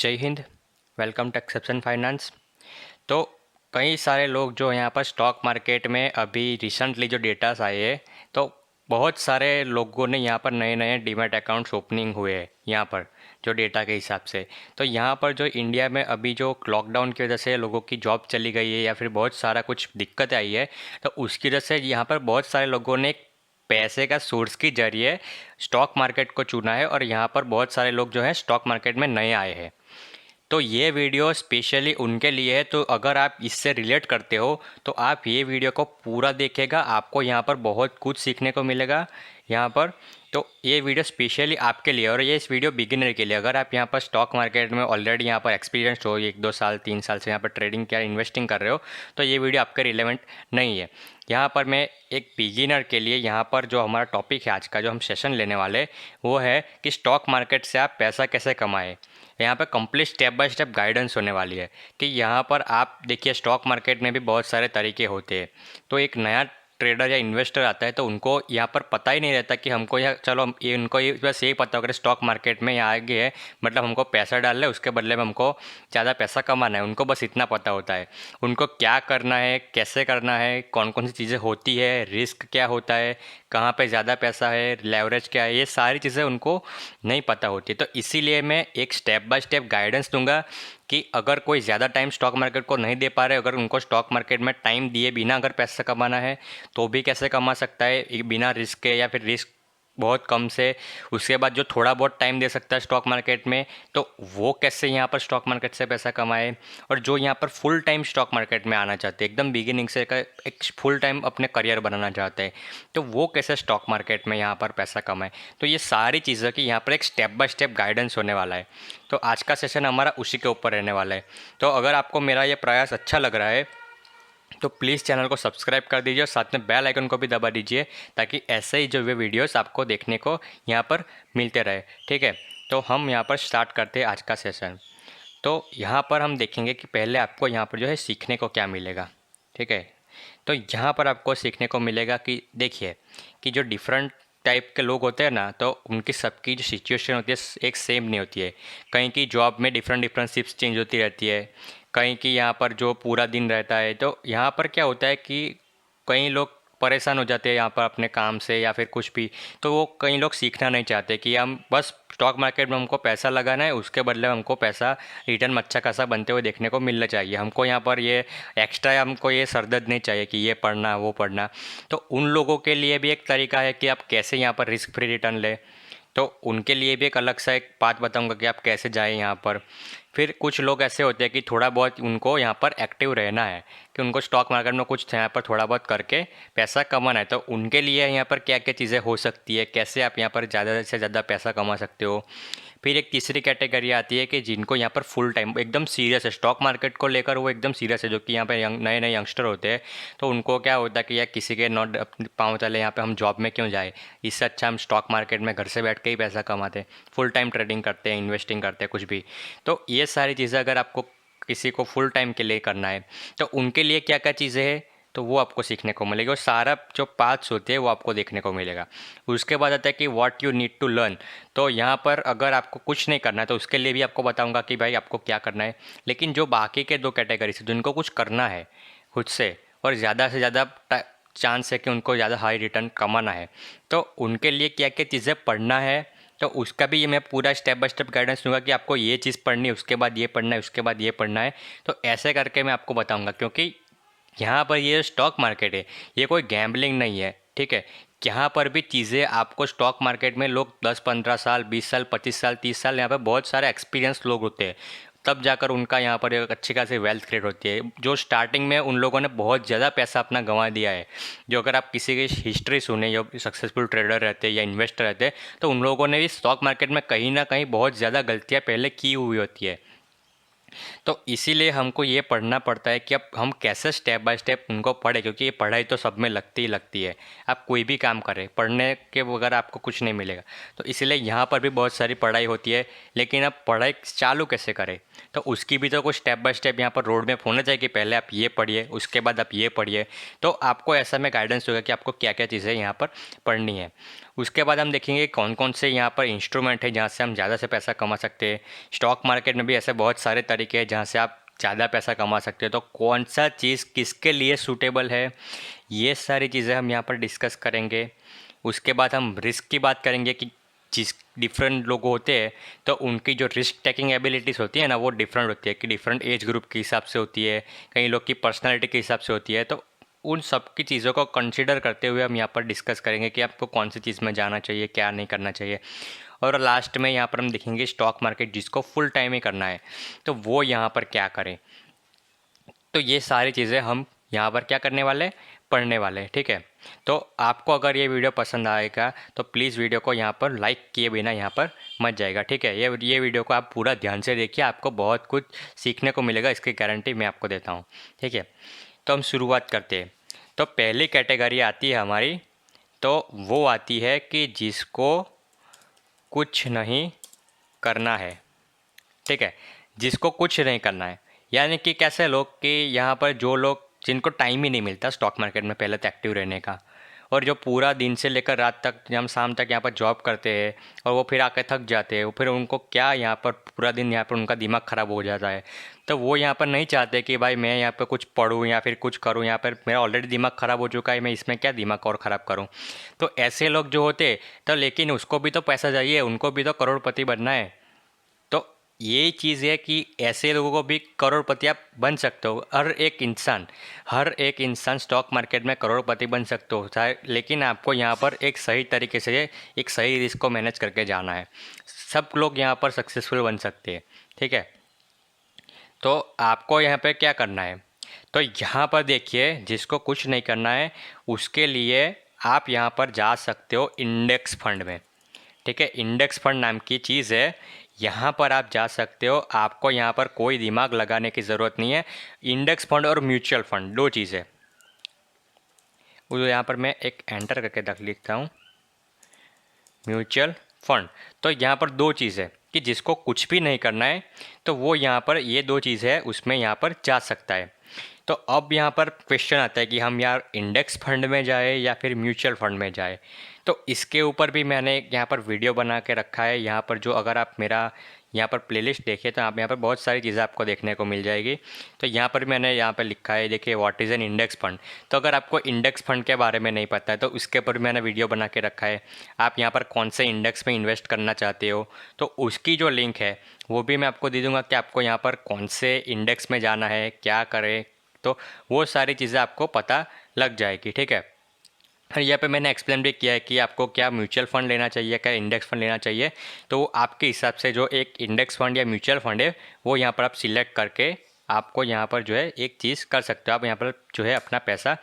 जय हिंद। Welcome to exception finance. तो कई सारे लोग जो यहाँ पर स्टॉक मार्केट में अभी रिसेंटली जो डेटास आए हैं, तो बहुत सारे लोगों ने यहाँ पर नए नए डीमैट अकाउंट्स ओपनिंग हुए हैं यहाँ पर जो डेटा के हिसाब से। तो यहाँ पर जो इंडिया में अभी जो लॉकडाउन की वजह से लोगों की जॉब चली गई है या फिर बहुत सारा कुछ दिक्कत आई है, तो उसकी वजह से यहाँ पर बहुत सारे लोगों ने एक पैसे का सोर्स के जरिए स्टॉक मार्केट को चुना है और यहाँ पर बहुत सारे लोग जो है स्टॉक मार्केट में नए आए हैं। तो ये वीडियो स्पेशली उनके लिए है। तो अगर आप इससे रिलेट करते हो तो आप ये वीडियो को पूरा देखेगा, आपको यहाँ पर बहुत कुछ सीखने को मिलेगा यहाँ पर। तो ये वीडियो स्पेशली आपके लिए और ये इस वीडियो बिगिनर के लिए। अगर आप यहाँ पर स्टॉक मार्केट में ऑलरेडी यहाँ पर एक्सपीरियंस हो, 1-2 साल 3 साल से यहाँ पर ट्रेडिंग क्या इन्वेस्टिंग कर रहे हो, तो ये वीडियो आपके रिलेवेंट नहीं है। यहाँ पर मैं एक बिगिनर के लिए यहाँ पर जो हमारा टॉपिक है आज का, जो हम सेशन लेने वाले, वो है कि स्टॉक मार्केट से आप पैसा कैसे कमाएं। यहाँ पर complete step by step guidance होने वाली है कि यहाँ पर आप देखिए स्टॉक मार्केट में भी बहुत सारे तरीके होते हैं। तो एक नया ट्रेडर या इन्वेस्टर आता है तो उनको यहाँ पर पता ही नहीं रहता कि हमको यहाँ चलो ये उनको ये बस यही पता होगा स्टॉक मार्केट में यहाँ आगे है, मतलब हमको पैसा डालना है, उसके बदले में हमको ज़्यादा पैसा कमाना है। उनको बस इतना पता होता है। उनको क्या करना है, कैसे करना है, कौन कौन सी चीज़ें होती है, रिस्क क्या होता है, कहाँ पे ज़्यादा पैसा है, लेवरेज क्या है, ये सारी चीज़ें उनको नहीं पता होती। तो इसीलिए मैं एक स्टेप बाय स्टेप गाइडेंस दूंगा कि अगर कोई ज़्यादा टाइम स्टॉक मार्केट को नहीं दे पा रहे, अगर उनको स्टॉक मार्केट में टाइम दिए बिना अगर पैसा कमाना है तो भी कैसे कमा सकता है बिना रिस्क के या फिर रिस्क बहुत कम से। उसके बाद जो थोड़ा बहुत टाइम दे सकता है स्टॉक मार्केट में, तो वो कैसे यहाँ पर स्टॉक मार्केट से पैसा कमाए। और जो यहाँ पर फुल टाइम स्टॉक मार्केट में आना चाहते हैं, एकदम बिगिनिंग से एक फुल टाइम अपने करियर बनाना चाहते हैं, तो वो कैसे स्टॉक मार्केट में यहाँ पर पैसा कमाए। तो ये सारी चीज़ें की यहाँ पर एक स्टेप बाय स्टेप गाइडेंस होने वाला है। तो आज का सेशन हमारा उसी के ऊपर रहने वाला है। तो अगर आपको मेरा ये प्रयास अच्छा लग रहा है तो प्लीज़ चैनल को सब्सक्राइब कर दीजिए और साथ में बेल आइकन को भी दबा दीजिए, ताकि ऐसे ही जो वे वीडियोस आपको देखने को यहाँ पर मिलते रहे। ठीक है, तो हम यहाँ पर स्टार्ट करते हैं आज का सेशन। तो यहाँ पर हम देखेंगे कि पहले आपको यहाँ पर जो है सीखने को क्या मिलेगा। ठीक है, तो यहाँ पर आपको सीखने को मिलेगा कि देखिए कि जो डिफरेंट टाइप के लोग होते हैं ना, तो उनकी सबकी जो सिचुएशन होती है एक सेम नहीं होती है। कहीं की जॉब में डिफरेंट डिफरेंट शिफ्ट चेंज होती रहती है, कहीं की यहाँ पर जो पूरा दिन रहता है। तो यहाँ पर क्या होता है कि कई लोग परेशान हो जाते हैं यहाँ पर अपने काम से या फिर कुछ भी। तो वो कई लोग सीखना नहीं चाहते कि हम बस स्टॉक मार्केट में हमको पैसा लगाना है, उसके बदले में हमको पैसा रिटर्न अच्छा खासा बनते हुए देखने को मिलना चाहिए। हमको यहाँ पर ये एक्स्ट्रा हमको ये सरदर्द नहीं चाहिए कि ये पढ़ना वो पढ़ना। तो उन लोगों के लिए भी एक तरीका है कि आप कैसे यहाँ पर रिस्क फ्री रिटर्न लें। तो उनके लिए भी एक अलग सा एक बात बताऊंगा कि आप कैसे जाएं यहाँ पर। फिर कुछ लोग ऐसे होते हैं कि थोड़ा बहुत उनको यहाँ पर एक्टिव रहना है, कि उनको स्टॉक मार्केट में कुछ यहाँ पर थोड़ा बहुत करके पैसा कमाना है। तो उनके लिए यहाँ पर क्या क्या चीज़ें हो सकती है, कैसे आप यहाँ पर ज़्यादा से ज़्यादा पैसा कमा सकते हो। फिर एक तीसरी कैटेगरी आती है कि जिनको यहाँ पर फुल टाइम एकदम सीरियस है स्टॉक मार्केट को लेकर, वो एकदम सीरियस है, जो कि यहाँ पर नए नए यंगस्टर होते हैं। तो उनको क्या होता है कि यार किसी के नॉट पाँव तले यहाँ पे हम जॉब में क्यों जाए, इससे अच्छा हम स्टॉक मार्केट में घर से बैठ के ही पैसा कमाते हैं, फुल टाइम ट्रेडिंग करते हैं, इन्वेस्टिंग करते हैं, कुछ भी। तो ये सारी चीज़ें अगर आपको किसी को फुल टाइम के लिए करना है तो उनके लिए क्या क्या चीज़ें हैं, तो वो आपको सीखने को मिलेगी और सारा जो पार्ट्स होते हैं वो आपको देखने को मिलेगा। उसके बाद आता है कि what you need to learn. तो यहाँ पर अगर आपको कुछ नहीं करना है तो उसके लिए भी आपको बताऊंगा कि भाई आपको क्या करना है। लेकिन जो बाकी के दो कैटेगरी से जिनको कुछ करना है खुद से और ज़्यादा से ज़्यादा चांस है कि उनको ज़्यादा हाई रिटर्न कमाना है, तो उनके लिए क्या क्या चीज़ें पढ़ना है, तो उसका भी ये मैं पूरा स्टेप बाय स्टेप गाइडेंस दूंगा कि आपको ये चीज़ पढ़नी है, उसके बाद ये पढ़ना है, उसके बाद ये पढ़ना है। तो ऐसे करके मैं आपको बताऊंगा, क्योंकि यहाँ पर ये स्टॉक मार्केट है, ये कोई गैम्बलिंग नहीं है। ठीक है, यहाँ पर भी चीज़ें आपको स्टॉक मार्केट में लोग 10-15 साल 20 साल 25 साल 30 साल यहाँ पर बहुत सारे एक्सपीरियंस लोग होते हैं, तब जाकर उनका यहाँ पर एक अच्छी खासी वेल्थ क्रिएट होती है। जो स्टार्टिंग में उन लोगों ने बहुत ज़्यादा पैसा अपना गंवा दिया है, जो अगर आप किसी की हिस्ट्री सुने जो सक्सेसफुल ट्रेडर रहते हैं या इन्वेस्टर रहते हैं, तो उन लोगों ने भी स्टॉक मार्केट में कहीं ना कहीं बहुत ज़्यादा गलतियाँ पहले की हुई होती है। तो इसीलिए हमको ये पढ़ना पड़ता है कि अब हम कैसे स्टेप बाय स्टेप उनको पढ़ें, क्योंकि ये पढ़ाई तो सब में लगती ही लगती है। आप कोई भी काम करें, पढ़ने के बगैर आपको कुछ नहीं मिलेगा। तो इसीलिए यहाँ पर भी बहुत सारी पढ़ाई होती है, लेकिन अब पढ़ाई चालू कैसे करें। तो उसकी भी तो कुछ स्टेप बाय स्टेप यहाँ पर रोड मैप होना चाहिए कि पहले आप ये पढ़िए, उसके बाद आप ये पढ़िए। तो आपको ऐसा में गाइडेंस होगा कि आपको क्या क्या चीज़ें यहाँ पर पढ़नी है। उसके बाद हम देखेंगे कौन कौन से यहाँ पर इंस्ट्रूमेंट है जहाँ से हम ज़्यादा से पैसा कमा सकते हैं। स्टॉक मार्केट में भी ऐसे बहुत सारे तरीके हैं जहाँ से आप ज़्यादा पैसा कमा सकते हो। तो कौन सा चीज़ किसके लिए सूटेबल है, ये सारी चीज़ें हम यहाँ पर डिस्कस करेंगे। उसके बाद हम रिस्क की बात करेंगे कि जिस डिफरेंट लोग होते हैं तो उनकी जो रिस्क टेकिंग एबिलिटीज़ होती है ना, वो डिफरेंट होती है कि डिफरेंट एज ग्रुप के हिसाब से होती है, कई लोग की पर्सनालिटी के हिसाब से होती है। तो उन सब की चीज़ों को कंसिडर करते हुए हम यहाँ पर डिस्कस करेंगे कि आपको कौन सी चीज़ में जाना चाहिए, क्या नहीं करना चाहिए। और लास्ट में यहाँ पर हम देखेंगे स्टॉक मार्केट जिसको फुल टाइम ही करना है तो वो यहाँ पर क्या करें। तो ये सारी चीज़ें हम यहाँ पर क्या करने वाले, पढ़ने वाले हैं, ठीक है। तो आपको अगर ये वीडियो पसंद आएगा तो प्लीज़ वीडियो को यहाँ पर लाइक किए बिना यहाँ पर मत जाएगा, ठीक है। ये वीडियो को आप पूरा ध्यान से देखिए, आपको बहुत कुछ सीखने को मिलेगा, इसकी गारंटी मैं आपको देता हूँ, ठीक है। तो हम शुरुआत करते हैं। तो पहली कैटेगरी आती है हमारी, तो वो आती है कि जिसको कुछ नहीं करना है, ठीक है। जिसको कुछ नहीं करना है यानी कि कैसे लोग कि यहाँ पर जो लोग जिनको टाइम ही नहीं मिलता स्टॉक मार्केट में पहले तो एक्टिव रहने का, और जो पूरा दिन से लेकर रात तक हम शाम तक यहाँ पर जॉब करते हैं और वो फिर आके थक जाते हैं, वो फिर उनको क्या यहाँ पर पूरा दिन यहाँ पर उनका दिमाग ख़राब हो जाता है। तो वो यहाँ पर नहीं चाहते कि भाई मैं यहाँ पर कुछ पढूँ या फिर कुछ करूँ, यहाँ पर मेरा ऑलरेडी दिमाग ख़राब हो चुका है, मैं इसमें क्या दिमाग और ख़राब करूँ। तो ऐसे लोग जो होते तो लेकिन उसको भी तो पैसा चाहिए, उनको भी तो करोड़पति बनना है। तो ये चीज़ है कि ऐसे लोगों को भी करोड़पति आप बन सकते हो। हर एक इंसान स्टॉक मार्केट में करोड़पति बन सकते हो चाहे, लेकिन आपको यहाँ पर एक सही तरीके से एक सही रिस्क को मैनेज करके जाना है। सब लोग यहाँ पर सक्सेसफुल बन सकते हैं, ठीक है। तो आपको यहाँ पे क्या करना है, तो यहाँ पर देखिए जिसको कुछ नहीं करना है उसके लिए आप यहाँ पर जा सकते हो इंडेक्स फंड में, ठीक है। इंडेक्स फंड नाम की चीज़ है, यहाँ पर आप जा सकते हो, आपको यहाँ पर कोई दिमाग लगाने की ज़रूरत नहीं है। इंडेक्स फंड और म्यूचुअल फंड दो चीज़ें, वो यहाँ पर मैं एक एंटर करके रख लिखता हूँ म्यूचुअल फंड। तो यहाँ पर दो चीज़ है कि जिसको कुछ भी नहीं करना है तो वो यहाँ पर ये दो चीज़ है उसमें यहाँ पर जा सकता है। तो अब यहाँ पर क्वेश्चन आता है कि हम यार इंडेक्स फंड में जाए या फिर म्यूचुअल फंड में जाए। तो इसके ऊपर भी मैंने यहाँ पर वीडियो बना के रखा है। यहाँ पर जो अगर आप मेरा यहाँ पर प्लेलिस्ट देखें तो आप यहाँ पर बहुत सारी चीज़ें आपको देखने को मिल जाएगी। तो यहाँ पर मैंने यहाँ पर लिखा है, देखिए what is an index fund. तो अगर आपको इंडेक्स फंड के बारे में नहीं पता है तो उसके ऊपर भी मैंने वीडियो बना के रखा है। आप यहाँ पर कौन से इंडेक्स में इन्वेस्ट करना चाहते हो तो उसकी जो लिंक है वो भी मैं आपको दे दूँगा कि आपको यहाँ पर कौन से इंडेक्स में जाना है, क्या करें, तो वो सारी चीज़ें आपको पता लग जाएगी, ठीक है। और यहाँ पे मैंने एक्सप्लेन भी किया है कि आपको क्या म्यूचुअल फ़ंड लेना चाहिए, क्या इंडेक्स फ़ंड लेना चाहिए। तो आपके हिसाब से जो एक इंडेक्स फ़ंड या म्यूचुअल फ़ंड है वो यहाँ पर आप सिलेक्ट करके आपको यहाँ पर जो है एक चीज़ कर सकते हो, आप यहाँ पर जो है अपना पैसा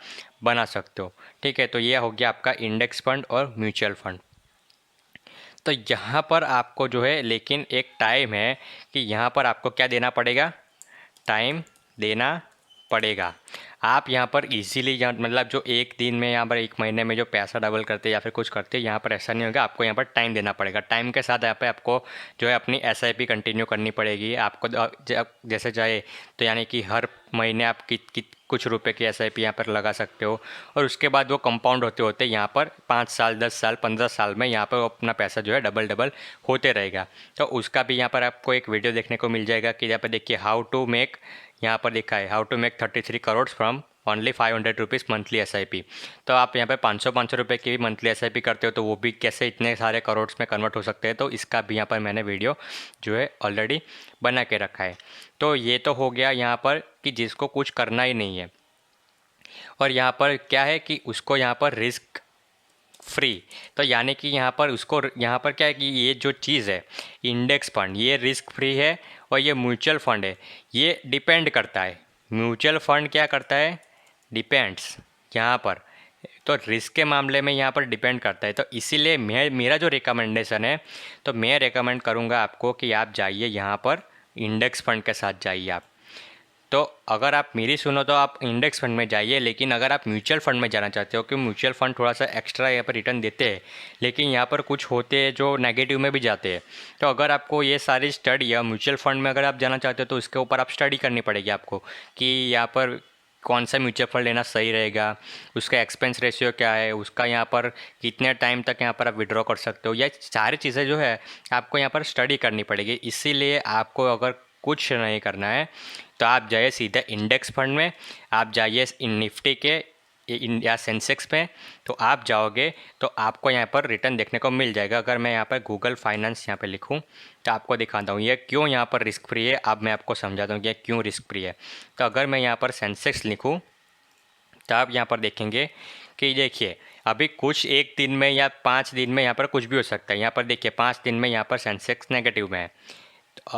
बना सकते हो, ठीक है। तो ये हो गया आपका इंडेक्स फ़ंड और म्यूचुअल फ़ंड। तो यहाँ पर आपको जो है लेकिन एक टाइम है कि यहाँ पर आपको क्या देना पड़ेगा, टाइम देना पड़ेगा। आप यहाँ पर इजीली मतलब जो एक दिन में यहाँ पर एक महीने में जो पैसा डबल करते या फिर कुछ करते यहाँ पर ऐसा नहीं होगा। आपको यहाँ पर टाइम देना पड़ेगा। टाइम के साथ यहाँ पे आपको जो है अपनी एसआईपी कंटिन्यू करनी पड़ेगी। आपको जैसे चाहे तो यानी कि हर महीने आप कुछ रुपए की एसआईपी यहाँ पर लगा सकते हो और उसके बाद वो कंपाउंड होते होते यहाँ पर 5 साल 10 साल 15 साल में यहाँ पर अपना पैसा जो है डबल डबल होते रहेगा। तो उसका भी यहाँ पर आपको एक वीडियो देखने को मिल जाएगा कि यहाँ पर देखिए हाउ टू मेक, यहाँ पर लिखा है how to make 33 crore from only 500 rupees monthly SIP. तो आप यहाँ पे 500 रुपये की भी मंथली एसआईपी करते हो तो वो भी कैसे इतने सारे करोड़ में कन्वर्ट हो सकते हैं। तो इसका भी यहाँ पर मैंने वीडियो जो है ऑलरेडी बना के रखा है। तो ये तो हो गया यहाँ पर कि जिसको कुछ करना ही नहीं है, और यहाँ पर क्या है कि उसको यहाँ पर रिस्क फ्री। तो यानी कि यहाँ पर उसको यहाँ पर क्या है कि ये जो चीज़ है इंडेक्स फंड ये रिस्क फ्री है और ये म्यूचुअल फंड है ये डिपेंड करता है। म्यूचुअल फंड क्या करता है, डिपेंड्स यहाँ पर, तो रिस्क के मामले में यहाँ पर डिपेंड करता है। तो इसीलिए मेरा जो रिकमेंडेशन है तो मैं रिकमेंड करूँगा आपको कि आप जाइए यहाँ पर इंडेक्स फंड के साथ जाइए आप। तो अगर आप मेरी सुनो तो आप इंडेक्स फंड में जाइए, लेकिन अगर आप म्यूचुअल फंड में जाना चाहते हो, कि म्यूचुअल फंड थोड़ा सा एक्स्ट्रा यहाँ पर रिटर्न देते हैं, लेकिन यहाँ पर कुछ होते हैं जो नेगेटिव में भी जाते हैं। तो अगर आपको ये सारी स्टडी या म्यूचुअल फंड में अगर आप जाना चाहते हो तो इसके ऊपर आप स्टडी करनी पड़ेगी आपको, कि यहाँ पर कौन सा म्यूचुअल फंड लेना सही रहेगा, उसका एक्सपेंस रेशियो क्या है, उसका यहाँ पर कितने टाइम तक यहाँ पर आप विड्रॉ कर सकते हो, ये सारी चीज़ें जो है आपको यहाँ पर स्टडी करनी पड़ेगी। इसीलिए आपको अगर कुछ नहीं करना है तो आप जाइए सीधे इंडेक्स फंड में, आप जाइए इन निफ्टी के या सेंसेक्स में, तो आप जाओगे तो आपको यहाँ पर रिटर्न देखने को मिल जाएगा। अगर मैं यहाँ पर गूगल फाइनेंस यहाँ पे लिखूँ तो आपको दिखाता हूँ ये क्यों यहाँ पर रिस्क फ्री है। अब मैं आपको समझाता हूँ कि ये क्यों रिस्क फ्री है। तो अगर मैं यहाँ पर सेंसेक्स लिखूँ तो आप यहाँ पर देखेंगे कि देखिए अभी कुछ एक दिन में या 5 दिन में यहाँ पर कुछ भी हो सकता है। यहाँ पर देखिए 5 दिन में यहाँ पर सेंसेक्स नेगेटिव में है।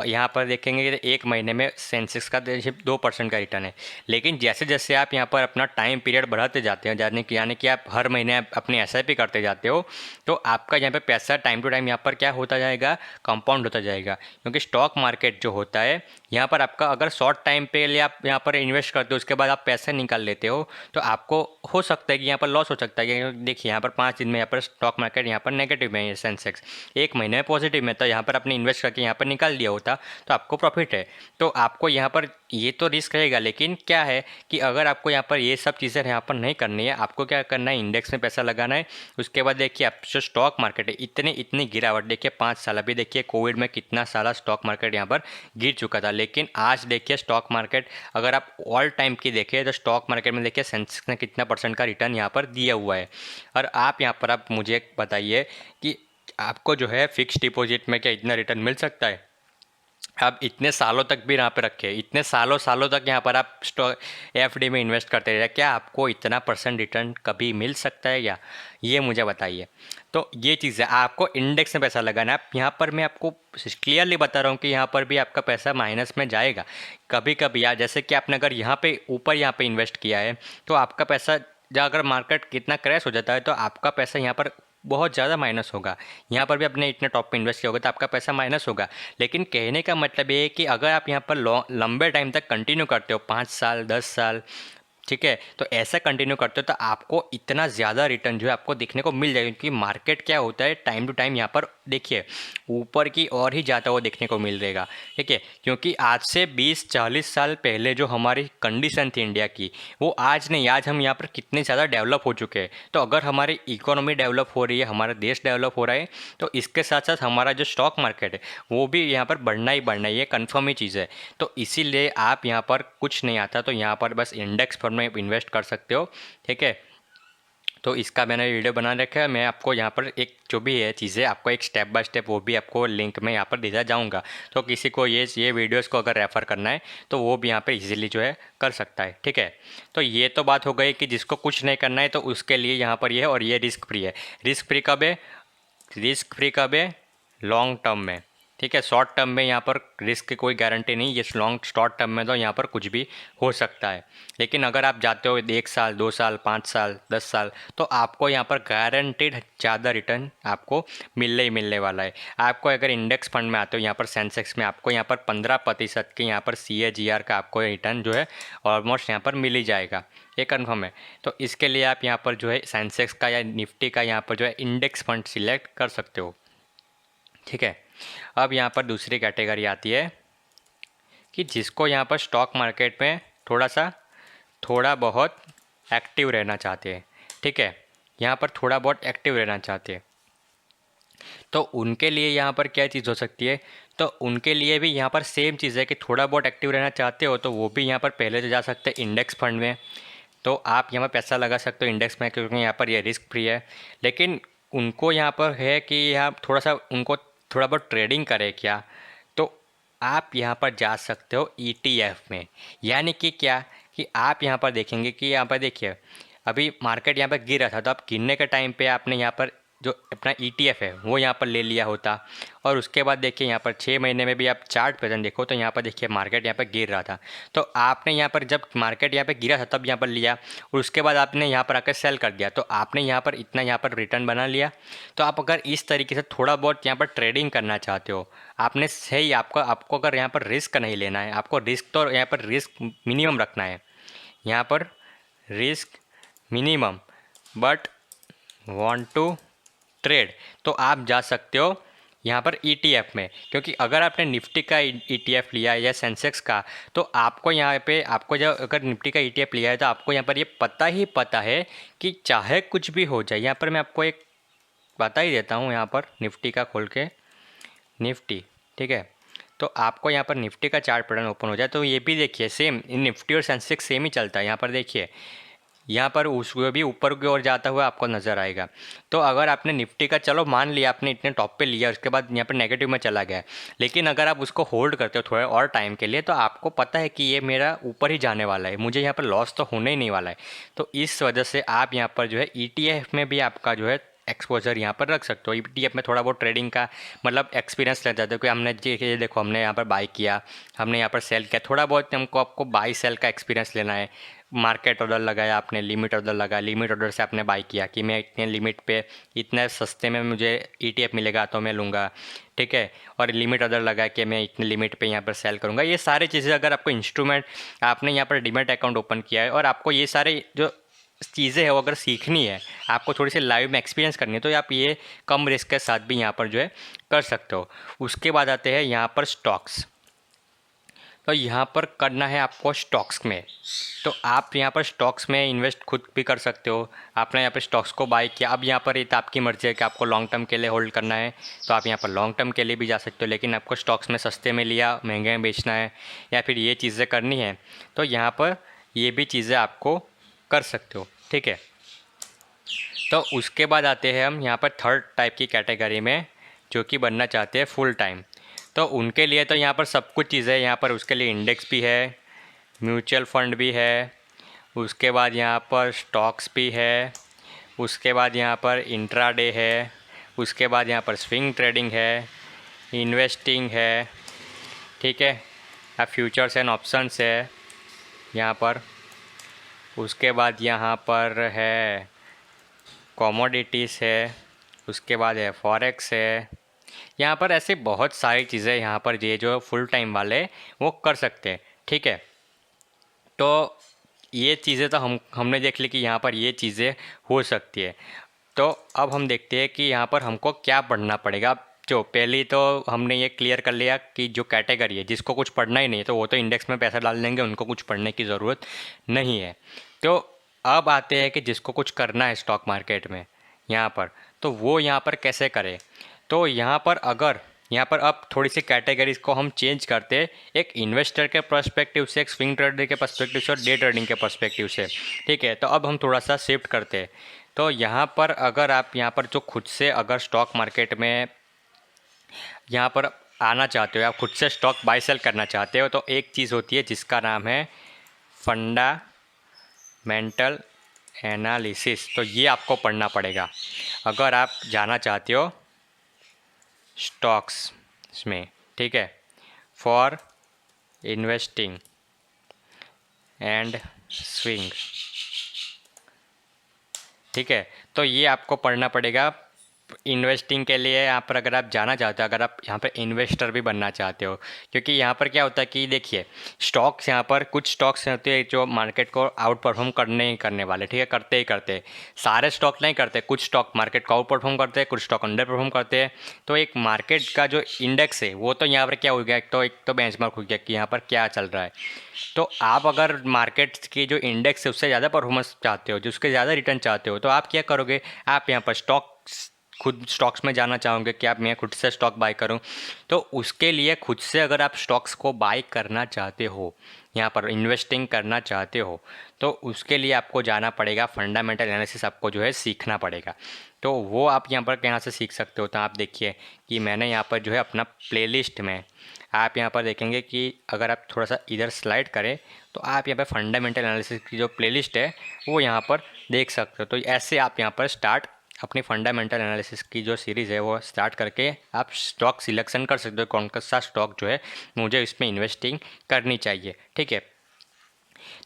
यहाँ पर देखेंगे कि एक महीने में सेंसेक्स का 2% का रिटर्न है। लेकिन जैसे जैसे आप यहाँ पर अपना टाइम पीरियड बढ़ाते जाते हो, यानी कि आप हर महीने अपनी एसआईपी करते जाते हो, तो आपका यहाँ पे पैसा टाइम टू टाइम यहाँ पर क्या होता जाएगा, कंपाउंड होता जाएगा। क्योंकि स्टॉक मार्केट जो होता है यहाँ पर आपका अगर शॉर्ट टाइम पे लिए आप यहाँ पर इन्वेस्ट करते हो, उसके बाद आप पैसे निकाल लेते हो, तो आपको हो सकता है कि यहाँ पर लॉस हो सकता है। देखिए यहाँ पर 5 दिन में यहाँ पर स्टॉक मार्केट यहाँ पर नेगेटिव में है, सेंसेक्स एक महीने में पॉजिटिव में, तो यहाँ पर अपने इन्वेस्ट करके यहाँ पर निकाल दिया होता तो आपको प्रॉफिट है। तो आपको यहाँ पर ये तो रिस्क रहेगा, लेकिन क्या है कि अगर आपको यहाँ पर ये सब चीज़ें यहाँ पर नहीं करनी है, आपको क्या करना है, इंडेक्स में पैसा लगाना है। उसके बाद देखिए आप जो स्टॉक मार्केट है इतनी गिरावट, देखिए 5 साल, अभी देखिए कोविड में कितना सारा स्टॉक मार्केट यहाँ पर गिर चुका था, लेकिन आज देखिए स्टॉक मार्केट अगर आप ऑल टाइम की देखिए तो स्टॉक मार्केट में देखिए सेंसेक्स ने कितना % का रिटर्न यहाँ पर दिया हुआ है। और आप यहाँ पर आप मुझे बताइए कि आपको जो है फिक्स डिपॉजिट में क्या इतना रिटर्न मिल सकता है? आप इतने सालों तक भी यहाँ पे रखे, इतने सालों सालों तक यहाँ पर आप स्टॉक एफडी में इन्वेस्ट करते रहे, क्या आपको इतना % रिटर्न कभी मिल सकता है क्या? ये मुझे बताइए। तो ये चीज़ है, आपको इंडेक्स में पैसा लगाना है। यहाँ पर मैं आपको क्लियरली बता रहा हूँ कि यहाँ पर भी आपका पैसा माइनस में जाएगा कभी कभी। या जैसे कि आपने अगर यहाँ पे ऊपर यहाँ पे इन्वेस्ट किया है तो आपका पैसा, या अगर मार्केट कितना क्रैश हो जाता है तो आपका पैसा यहाँ पर बहुत ज़्यादा माइनस होगा। यहाँ पर भी आपने इतने टॉप पे इन्वेस्ट किया होगा तो आपका पैसा माइनस होगा। लेकिन कहने का मतलब ये है कि अगर आप यहाँ पर लंबे टाइम तक कंटिन्यू करते हो, 5 साल 10 साल, ठीक है, तो ऐसा कंटिन्यू करते हो तो आपको इतना ज़्यादा रिटर्न जो है आपको देखने को मिल जाएगा। क्योंकि मार्केट क्या होता है, टाइम टू टाइम यहाँ पर देखिए ऊपर की ओर ही जाता हुआ देखने को मिल रहेगा, ठीक है। क्योंकि आज से 20-40 साल पहले जो हमारी कंडीशन थी इंडिया की, वो आज नहीं, आज हम यहाँ पर कितने ज़्यादा डेवलप हो चुके हैं। तो अगर हमारी इकोनॉमी डेवलप हो रही है, हमारा देश डेवलप हो रहा है, तो इसके साथ साथ हमारा जो स्टॉक मार्केट है वो भी यहाँ पर बढ़ना ही बढ़ना है, ये कन्फर्म ही चीज़ है। तो इसीलिए आप यहाँ पर कुछ नहीं आता तो यहाँ पर बस इंडेक्स फंड में इन्वेस्ट कर सकते हो, ठीक है। तो इसका मैंने वीडियो बना रखा है, मैं आपको यहाँ पर एक जो भी है चीज़ें आपको एक स्टेप बाय स्टेप वो भी आपको लिंक में यहाँ पर देता जाऊँगा। तो किसी को ये वीडियोस को अगर रेफ़र करना है तो वो भी यहाँ पे इजीली जो है कर सकता है, ठीक है। तो ये तो बात हो गई कि जिसको कुछ नहीं करना है तो उसके लिए यहाँ पर ये है, और ये रिस्क फ्री है। रिस्क फ्री कब है? रिस्क फ्री कब है? लॉन्ग टर्म में, ठीक है। शॉर्ट टर्म में यहाँ पर रिस्क की कोई गारंटी नहीं, ये शॉर्ट टर्म में तो यहाँ पर कुछ भी हो सकता है। लेकिन अगर आप जाते हो 1 साल 2 साल 5 साल 10 साल तो आपको यहाँ पर गारंटीड ज़्यादा रिटर्न आपको मिलने वाला है। आपको अगर इंडेक्स फंड में आते हो यहाँ पर सेंसेक्स में, आपको यहाँ पर 15% के यहाँ पर CAGR का आपको रिटर्न जो है ऑलमोस्ट यहाँ पर मिल ही जाएगा, ये कन्फर्म है। तो इसके लिए आप यहाँ पर जो है सेंसेक्स का या निफ्टी का यहाँ पर जो है इंडेक्स फंड सिलेक्ट कर सकते हो, ठीक है। अब यहाँ पर दूसरी कैटेगरी आती है कि जिसको यहाँ पर स्टॉक मार्केट में थोड़ा बहुत एक्टिव रहना चाहते हैं, ठीक है। यहाँ पर थोड़ा बहुत एक्टिव रहना चाहते हैं तो उनके लिए यहाँ पर क्या चीज़ हो सकती है? तो उनके लिए भी यहाँ पर सेम चीज़ है कि थोड़ा बहुत एक्टिव रहना चाहते हो तो वो भी यहाँ पर पहले तो जा सकते हैं इंडेक्स फंड में। तो आप यहाँ पर पैसा लगा सकते हो इंडेक्स में, क्योंकि यहाँ पर ये रिस्क फ्री है। लेकिन उनको यहाँ पर है कि यहाँ थोड़ा सा उनको थोड़ा बहुत ट्रेडिंग करे क्या, तो आप यहाँ पर जा सकते हो ETF में। यानी कि क्या कि आप यहाँ पर देखेंगे कि यहाँ पर देखिए अभी मार्केट यहाँ पर गिर रहा था, तो आप गिरने के टाइम पे आपने यहाँ पर जो अपना ETF है वो यहाँ पर ले लिया होता, और उसके बाद देखिए यहाँ पर 6 महीने में भी आप चार्ट पैटर्न देखो तो यहाँ पर देखिए मार्केट यहाँ पर गिर रहा था, तो आपने यहाँ पर जब मार्केट यहाँ पर गिरा था तब यहाँ पर लिया, और उसके बाद आपने यहाँ पर आकर सेल कर दिया, तो आपने यहाँ पर इतना यहाँ पर रिटर्न बना लिया। तो आप अगर इस तरीके से थोड़ा बहुत यहाँ पर ट्रेडिंग करना चाहते हो, आपने सही आपको अगर यहाँ पर रिस्क नहीं लेना है, आपको रिस्क तो यहाँ पर रिस्क मिनिमम रखना है, यहाँ पर risk minimum, but want to trade, तो आप जा सकते हो यहाँ पर ETF में, क्योंकि अगर आपने निफ्टी का ETF लिया है या सेंसेक्स का, तो आपको यहाँ पे आपको जब अगर निफ्टी का ETF लिया है तो आपको यहाँ पर ये पता ही पता है कि चाहे कुछ भी हो जाए। यहाँ पर मैं आपको एक बता ही देता हूँ, यहाँ पर निफ्टी का खोल के निफ्टी, ठीक है, तो आपको यहाँ पर निफ्टी का चार्ट पैटर्न ओपन हो जाए तो ये भी देखिए सेम निफ्टी और सेंसेक्स सेम ही चलता है। यहाँ पर देखिए यहाँ पर उसको भी ऊपर की ओर जाता हुआ आपको नज़र आएगा। तो अगर आपने निफ्टी का चलो मान लिया आपने इतने टॉप पे लिया, उसके बाद यहाँ पर नेगेटिव में चला गया, लेकिन अगर आप उसको होल्ड करते हो थोड़े और टाइम के लिए तो आपको पता है कि ये मेरा ऊपर ही जाने वाला है, मुझे यहाँ पर लॉस तो होने ही नहीं वाला है। तो इस वजह से आप यहाँ पर जो है ETF में भी आपका जो है एक्सपोजर यहाँ पर रख सकते हो। ETF में थोड़ा बहुत ट्रेडिंग का मतलब एक्सपीरियंस ले जाते हो कि हमने ये देखो हमने यहाँ पर बाई किया, हमने यहाँ पर सेल किया, थोड़ा बहुत हमको आपको बाई सेल का एक्सपीरियंस लेना है। मार्केट ऑर्डर लगाया आपने, लिमिट ऑर्डर लगाया, लिमिट ऑर्डर से आपने बाई किया कि मैं इतने लिमिट पे इतने सस्ते में मुझे ETF मिलेगा तो मैं लूँगा, ठीक है, और लिमिट ऑर्डर लगाया कि मैं इतने लिमिट पे यहाँ पर सेल करूँगा। ये सारी चीज़ें अगर आपको इंस्ट्रूमेंट आपने यहाँ पर डीमैट अकाउंट ओपन किया है और आपको ये सारे जो चीज़ें है वो अगर सीखनी है, आपको थोड़ी सी लाइव में एक्सपीरियंस करनी है, तो आप ये कम रिस्क के साथ भी यहाँ पर जो है कर सकते हो। उसके बाद आते हैं यहाँ पर स्टॉक्स, तो यहाँ पर करना है आपको स्टॉक्स में, तो आप यहाँ पर स्टॉक्स में इन्वेस्ट खुद भी कर सकते हो। आपने यहाँ पर स्टॉक्स को बाय किया, अब यहाँ पर ये तो आपकी मर्ज़ी है कि आपको लॉन्ग टर्म के लिए होल्ड करना है, तो आप यहाँ पर लॉन्ग टर्म के लिए भी जा सकते हो, लेकिन आपको स्टॉक्स में सस्ते में लिया महंगे में बेचना है या फिर ये चीज़ें करनी है, तो यहाँ पर ये भी चीज़ें आपको कर सकते हो, ठीक है। तो उसके बाद आते हैं हम यहाँ पर थर्ड टाइप की कैटेगरी में, जो कि बनना चाहते हैं फुल टाइम। तो उनके लिए तो यहाँ पर सब कुछ चीज़ें यहाँ पर उसके लिए इंडेक्स भी है, म्यूचुअल फंड भी है, उसके बाद यहाँ पर स्टॉक्स भी है, उसके बाद यहाँ पर इंट्राडे है, उसके बाद यहाँ पर स्विंग ट्रेडिंग है, इन्वेस्टिंग है, ठीक है, अब फ्यूचर्स एंड ऑप्शंस है यहाँ पर, उसके बाद यहाँ पर है कमोडिटीज़ है, उसके बाद है फॉरेक्स है। यहाँ पर ऐसे बहुत सारी चीज़ें यहाँ पर ये जो फुल टाइम वाले वो कर सकते हैं, ठीक है। तो ये चीज़ें तो हमने देख ली कि यहाँ पर ये चीज़ें हो सकती है। तो अब हम देखते हैं कि यहाँ पर हमको क्या पढ़ना पड़ेगा। जो पहली तो हमने ये क्लियर कर लिया कि जो कैटेगरी है जिसको कुछ पढ़ना ही नहीं है तो वो तो इंडेक्स में पैसा डाल देंगे, उनको कुछ पढ़ने की ज़रूरत नहीं है। तो अब आते हैं कि जिसको कुछ करना है स्टॉक मार्केट में यहाँ पर, तो वो यहाँ पर कैसे करें। तो यहाँ पर अगर यहाँ पर अब थोड़ी सी कैटेगरीज को हम चेंज करते हैं, एक इन्वेस्टर के पर्सपेक्टिव से, एक स्विंग ट्रेडर के पर्सपेक्टिव से और डे ट्रेडिंग के पर्सपेक्टिव से, ठीक है। तो अब हम थोड़ा सा शिफ्ट करते हैं। तो यहाँ पर अगर आप यहाँ पर जो खुद से अगर स्टॉक मार्केट में यहाँ पर आना चाहते हो, आप खुद से स्टॉक बाय सेल करना चाहते हो, तो एक चीज़ होती है जिसका नाम है फंडामेंटल एनालिसिस। तो ये आपको पढ़ना पड़ेगा अगर आप जाना चाहते हो स्टॉक्स में, ठीक है, फॉर इन्वेस्टिंग एंड स्विंग, ठीक है। तो ये आपको पढ़ना पड़ेगा इन्वेस्टिंग के लिए। यहाँ पर अगर आप जाना चाहते हो, अगर आप यहाँ पर इन्वेस्टर भी बनना चाहते हो, क्योंकि यहाँ पर क्या होता है कि देखिए स्टॉक्स, यहाँ पर कुछ स्टॉक्स होते हैं जो मार्केट को आउट परफॉर्म करने ही करने वाले, ठीक है, करते ही करते, सारे स्टॉक नहीं करते, कुछ स्टॉक मार्केट को आउट परफॉर्म करते हैं, कुछ स्टॉक अंडर परफॉर्म करते हैं। तो एक मार्केट का जो इंडेक्स है वो तो यहाँ पर क्या हो गया, एक तो बेंचमार्क हो गया कि यहाँ पर क्या चल रहा है। तो आप अगर मार्केट की जो इंडेक्स है उससे ज़्यादा परफॉर्मेंस चाहते हो, जो उसके ज़्यादा रिटर्न चाहते हो, तो आप क्या करोगे, आप यहाँ पर खुद स्टॉक्स में जाना चाहोगे कि आप मैं खुद से स्टॉक बाय करूं। तो उसके लिए खुद से अगर आप स्टॉक्स को बाय करना चाहते हो, यहाँ पर इन्वेस्टिंग करना चाहते हो, तो उसके लिए आपको जाना पड़ेगा, फंडामेंटल एनालिसिस आपको जो है सीखना पड़ेगा। तो वो आप यहाँ पर कहाँ से सीख सकते हो, तो आप देखिए कि मैंने यहाँ पर जो है अपना प्लेलिस्ट में, आप यहाँ पर देखेंगे कि अगर आप थोड़ा सा इधर स्लाइड करें तो आप यहाँ पर फंडामेंटल एनालिसिस की जो प्लेलिस्ट है वो यहाँ पर देख सकते हो। तो ऐसे आप यहाँ पर स्टार्ट अपनी फंडामेंटल एनालिसिस की जो सीरीज़ है वो स्टार्ट करके आप स्टॉक सिलेक्शन कर सकते हो, कौन सा स्टॉक जो है मुझे इसमें इन्वेस्टिंग करनी चाहिए। ठीक है,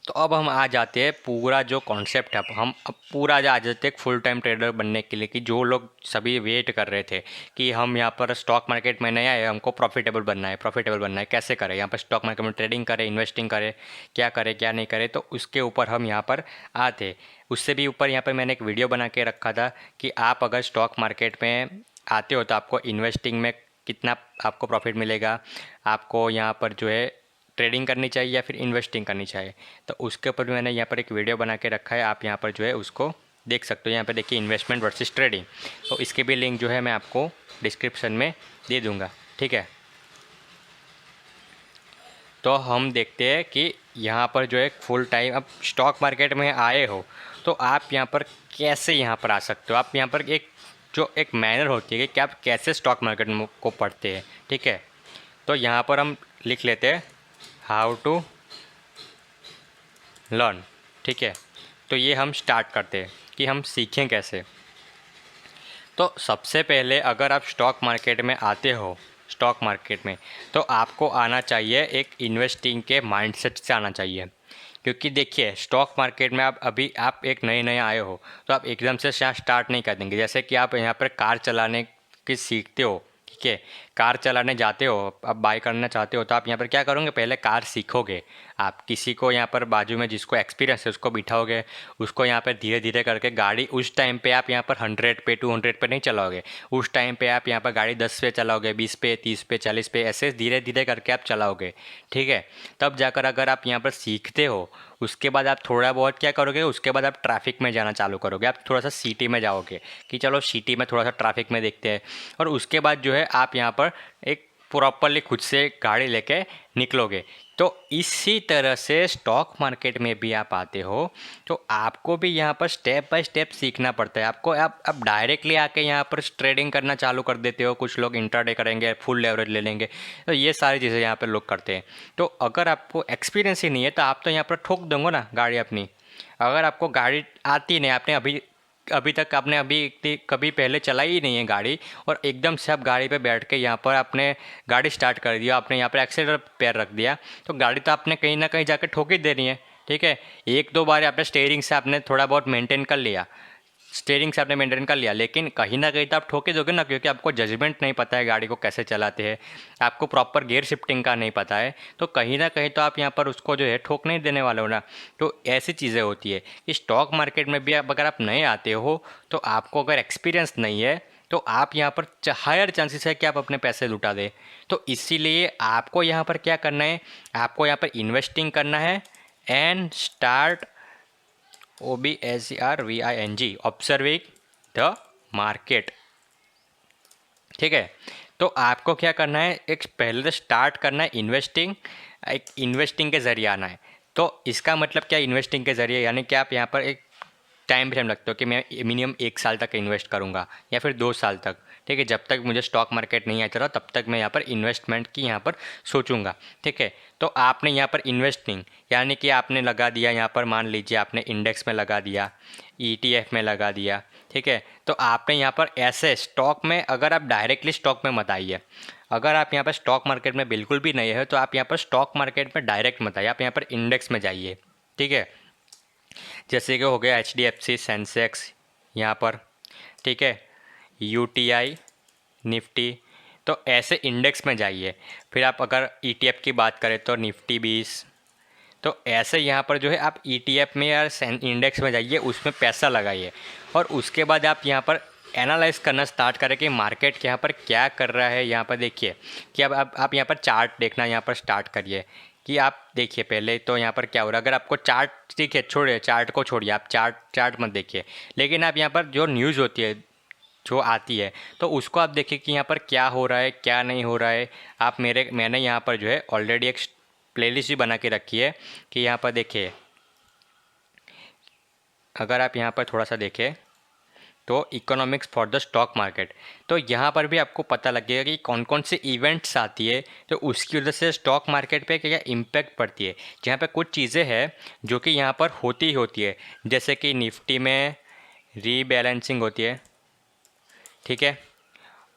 तो अब हम आ जाते हैं पूरा जो कॉन्सेप्ट है, हम अब पूरा आ जाते हैं फुल टाइम ट्रेडर बनने के लिए, कि जो लोग सभी वेट कर रहे थे कि हम यहाँ पर स्टॉक मार्केट में नए आए, हमको प्रॉफिटेबल बनना है, प्रॉफिटेबल बनना है, कैसे करें यहाँ पर स्टॉक मार्केट में ट्रेडिंग करें, इन्वेस्टिंग करें, क्या करें क्या नहीं करें, तो उसके ऊपर हम यहाँ पर आते। उससे भी ऊपर यहाँ पर मैंने एक वीडियो बना के रखा था कि आप अगर स्टॉक मार्केट में आते हो तो आपको इन्वेस्टिंग में कितना आपको प्रॉफिट मिलेगा, आपको यहाँ पर जो है ट्रेडिंग करनी चाहिए या फिर इन्वेस्टिंग करनी चाहिए। तो उसके ऊपर भी मैंने यहाँ पर एक वीडियो बना के रखा है, आप यहाँ पर जो है उसको देख सकते हो। यहाँ पे देखिए इन्वेस्टमेंट वर्सेस ट्रेडिंग, तो इसके भी लिंक जो है मैं आपको डिस्क्रिप्शन में दे दूँगा। ठीक है, तो हम देखते हैं कि यहाँ पर जो है फुल टाइम अब स्टॉक मार्केट में आए हो तो आप यहाँ पर कैसे यहाँ पर आ सकते हो। आप यहाँ पर एक मैनर होती है कि आप कैसे स्टॉक मार्केट को पढ़ते हैं। ठीक है, तो यहाँ पर हम लिख लेते हैं हाउ टू लर्न। ठीक है, तो ये हम स्टार्ट करते हैं कि हम सीखें कैसे। तो सबसे पहले अगर आप स्टॉक मार्केट में आते हो, स्टॉक मार्केट में, तो आपको आना चाहिए एक इन्वेस्टिंग के माइंडसेट से आना चाहिए। क्योंकि देखिए स्टॉक मार्केट में आप एक नए नए आए हो तो आप एकदम से यहाँ स्टार्ट नहीं कर देंगे। जैसे कि आप यहाँ पर कार चलाने की सीखते हो, ठीक है, कार चलाने जाते हो, आप बाय करना चाहते हो, तो आप यहाँ पर क्या करोगे, पहले कार सीखोगे। आप किसी को यहाँ पर बाजू में जिसको एक्सपीरियंस है उसको बिठाओगे, उसको यहाँ पर धीरे धीरे करके गाड़ी उस टाइम पे आप यहाँ पर 100 पे 200 पे नहीं चलाओगे। उस टाइम पे आप यहाँ पर गाड़ी 10 पे चलाओगे, 20 पे, 30 पे, 40 पे, ऐसे धीरे धीरे करके आप चलाओगे। ठीक है, तब जाकर अगर आप यहाँ पर सीखते हो, उसके बाद आप थोड़ा बहुत क्या करोगे, उसके बाद आप ट्रैफिक में जाना चालू करोगे। आप थोड़ा सा सिटी में जाओगे कि चलो सिटी में थोड़ा सा ट्रैफिक में देखते हैं, और उसके बाद जो है आप यहाँ पर एक प्रॉपरली खुद से गाड़ी लेके निकलोगे। तो इसी तरह से स्टॉक मार्केट में भी आप आते हो तो आपको भी यहाँ पर स्टेप बाय स्टेप सीखना पड़ता है। आपको आप डायरेक्टली आके यहाँ पर ट्रेडिंग करना चालू कर देते हो। कुछ लोग इंट्राडे करेंगे, फुल लेवरेज ले लेंगे, तो ये सारी चीज़ें यहाँ पर लोग करते हैं। तो अगर आपको एक्सपीरियंस ही नहीं है तो आप तो यहाँ पर ठोक दोगे ना गाड़ी अपनी। अगर आपको गाड़ी आती नहीं, आपने अभी तक आपने कभी पहले चलाई ही नहीं है गाड़ी, और एकदम से आप गाड़ी पे बैठ के यहाँ पर आपने गाड़ी स्टार्ट कर दिया, आपने यहाँ पर एक्सीलरेटर पैर रख दिया, तो गाड़ी तो आपने कहीं ना कहीं जाकर ठोक ही देनी है। ठीक है, एक दो बार आपने स्टीयरिंग से आपने थोड़ा बहुत मेंटेन कर लिया, लेकिन कहीं ना कहीं तो आप ठोके दोगे ना, क्योंकि आपको जजमेंट नहीं पता है गाड़ी को कैसे चलाते हैं, आपको प्रॉपर गियर शिफ्टिंग का नहीं पता है, तो कहीं ना कहीं तो आप यहाँ पर उसको जो है ठोक नहीं देने वाले हो ना। तो ऐसी चीज़ें होती है कि स्टॉक मार्केट में भी अगर आप नए आते हो तो आपको अगर एक्सपीरियंस नहीं है तो आप यहाँ पर हायर चांसेस है कि आप अपने पैसे लुटा दें। तो इसीलिए आपको यहाँ पर क्या करना है, आपको यहाँ पर इन्वेस्टिंग करना है and start OBSERVING, observing the market. ठीक है, तो आपको क्या करना है, एक पहले तो स्टार्ट करना है इन्वेस्टिंग, एक इन्वेस्टिंग के ज़रिए आना है। तो इसका मतलब क्या, इन्वेस्टिंग के ज़रिए यानी कि आप यहाँ पर एक टाइम फ्रेम रखते हो कि मैं मिनिमम 1 साल तक इन्वेस्ट करूँगा या फिर 2 साल तक। ठीक है, जब तक मुझे स्टॉक मार्केट नहीं आता रहा तब तक मैं यहाँ पर इन्वेस्टमेंट की यहाँ पर सोचूंगा। ठीक है, तो आपने यहाँ पर इन्वेस्टिंग यानी कि आपने लगा दिया, यहाँ पर मान लीजिए आपने इंडेक्स में लगा दिया, ETF में लगा दिया। ठीक है, तो आपने यहाँ पर ऐसे स्टॉक में, अगर आप डायरेक्टली स्टॉक में मत आइए, अगर आप यहाँ पर स्टॉक मार्केट में बिल्कुल भी नहीं है तो आप यहाँ पर स्टॉक मार्केट में डायरेक्ट मत आइए, आप यहाँ पर इंडेक्स में जाइए। ठीक है, जैसे कि हो गया HDFC सेंसेक्स यहाँ पर, ठीक है, UTI निफ्टी, तो ऐसे इंडेक्स में जाइए। फिर आप अगर ETF की बात करें तो निफ्टी 20, तो ऐसे यहाँ पर जो है आप ETF में या इंडेक्स में जाइए, उसमें पैसा लगाइए, और उसके बाद आप यहाँ पर एनालाइज करना स्टार्ट करें कि मार्केट यहाँ पर क्या कर रहा है। यहाँ पर देखिए कि अब आप यहाँ पर चार्ट देखना यहाँ पर स्टार्ट करिए कि आप देखिए पहले तो यहाँ पर क्या हो रहा है। अगर आपको चार्ट, ठीक है, छोड़िए चार्ट को, छोड़िए आप चार्ट मत देखिए, लेकिन आप यहाँ पर जो न्यूज़ होती है जो आती है तो उसको आप देखिए कि यहाँ पर क्या हो रहा है क्या नहीं हो रहा है। आप मैंने यहाँ पर जो है ऑलरेडी एक प्लेलिस्ट भी बना के रखी है कि यहाँ पर देखिए, अगर आप यहाँ पर थोड़ा सा देखें तो economics for the stock market, तो यहाँ पर भी आपको पता लगेगा कि कौन कौन से इवेंट्स आती है तो उसकी वजह से स्टॉक मार्केट पे क्या इम्पैक्ट पड़ती है। जहाँ पे कुछ चीज़ें हैं जो कि यहाँ पर होती है, जैसे कि निफ्टी में रीबैलेंसिंग होती है। ठीक है।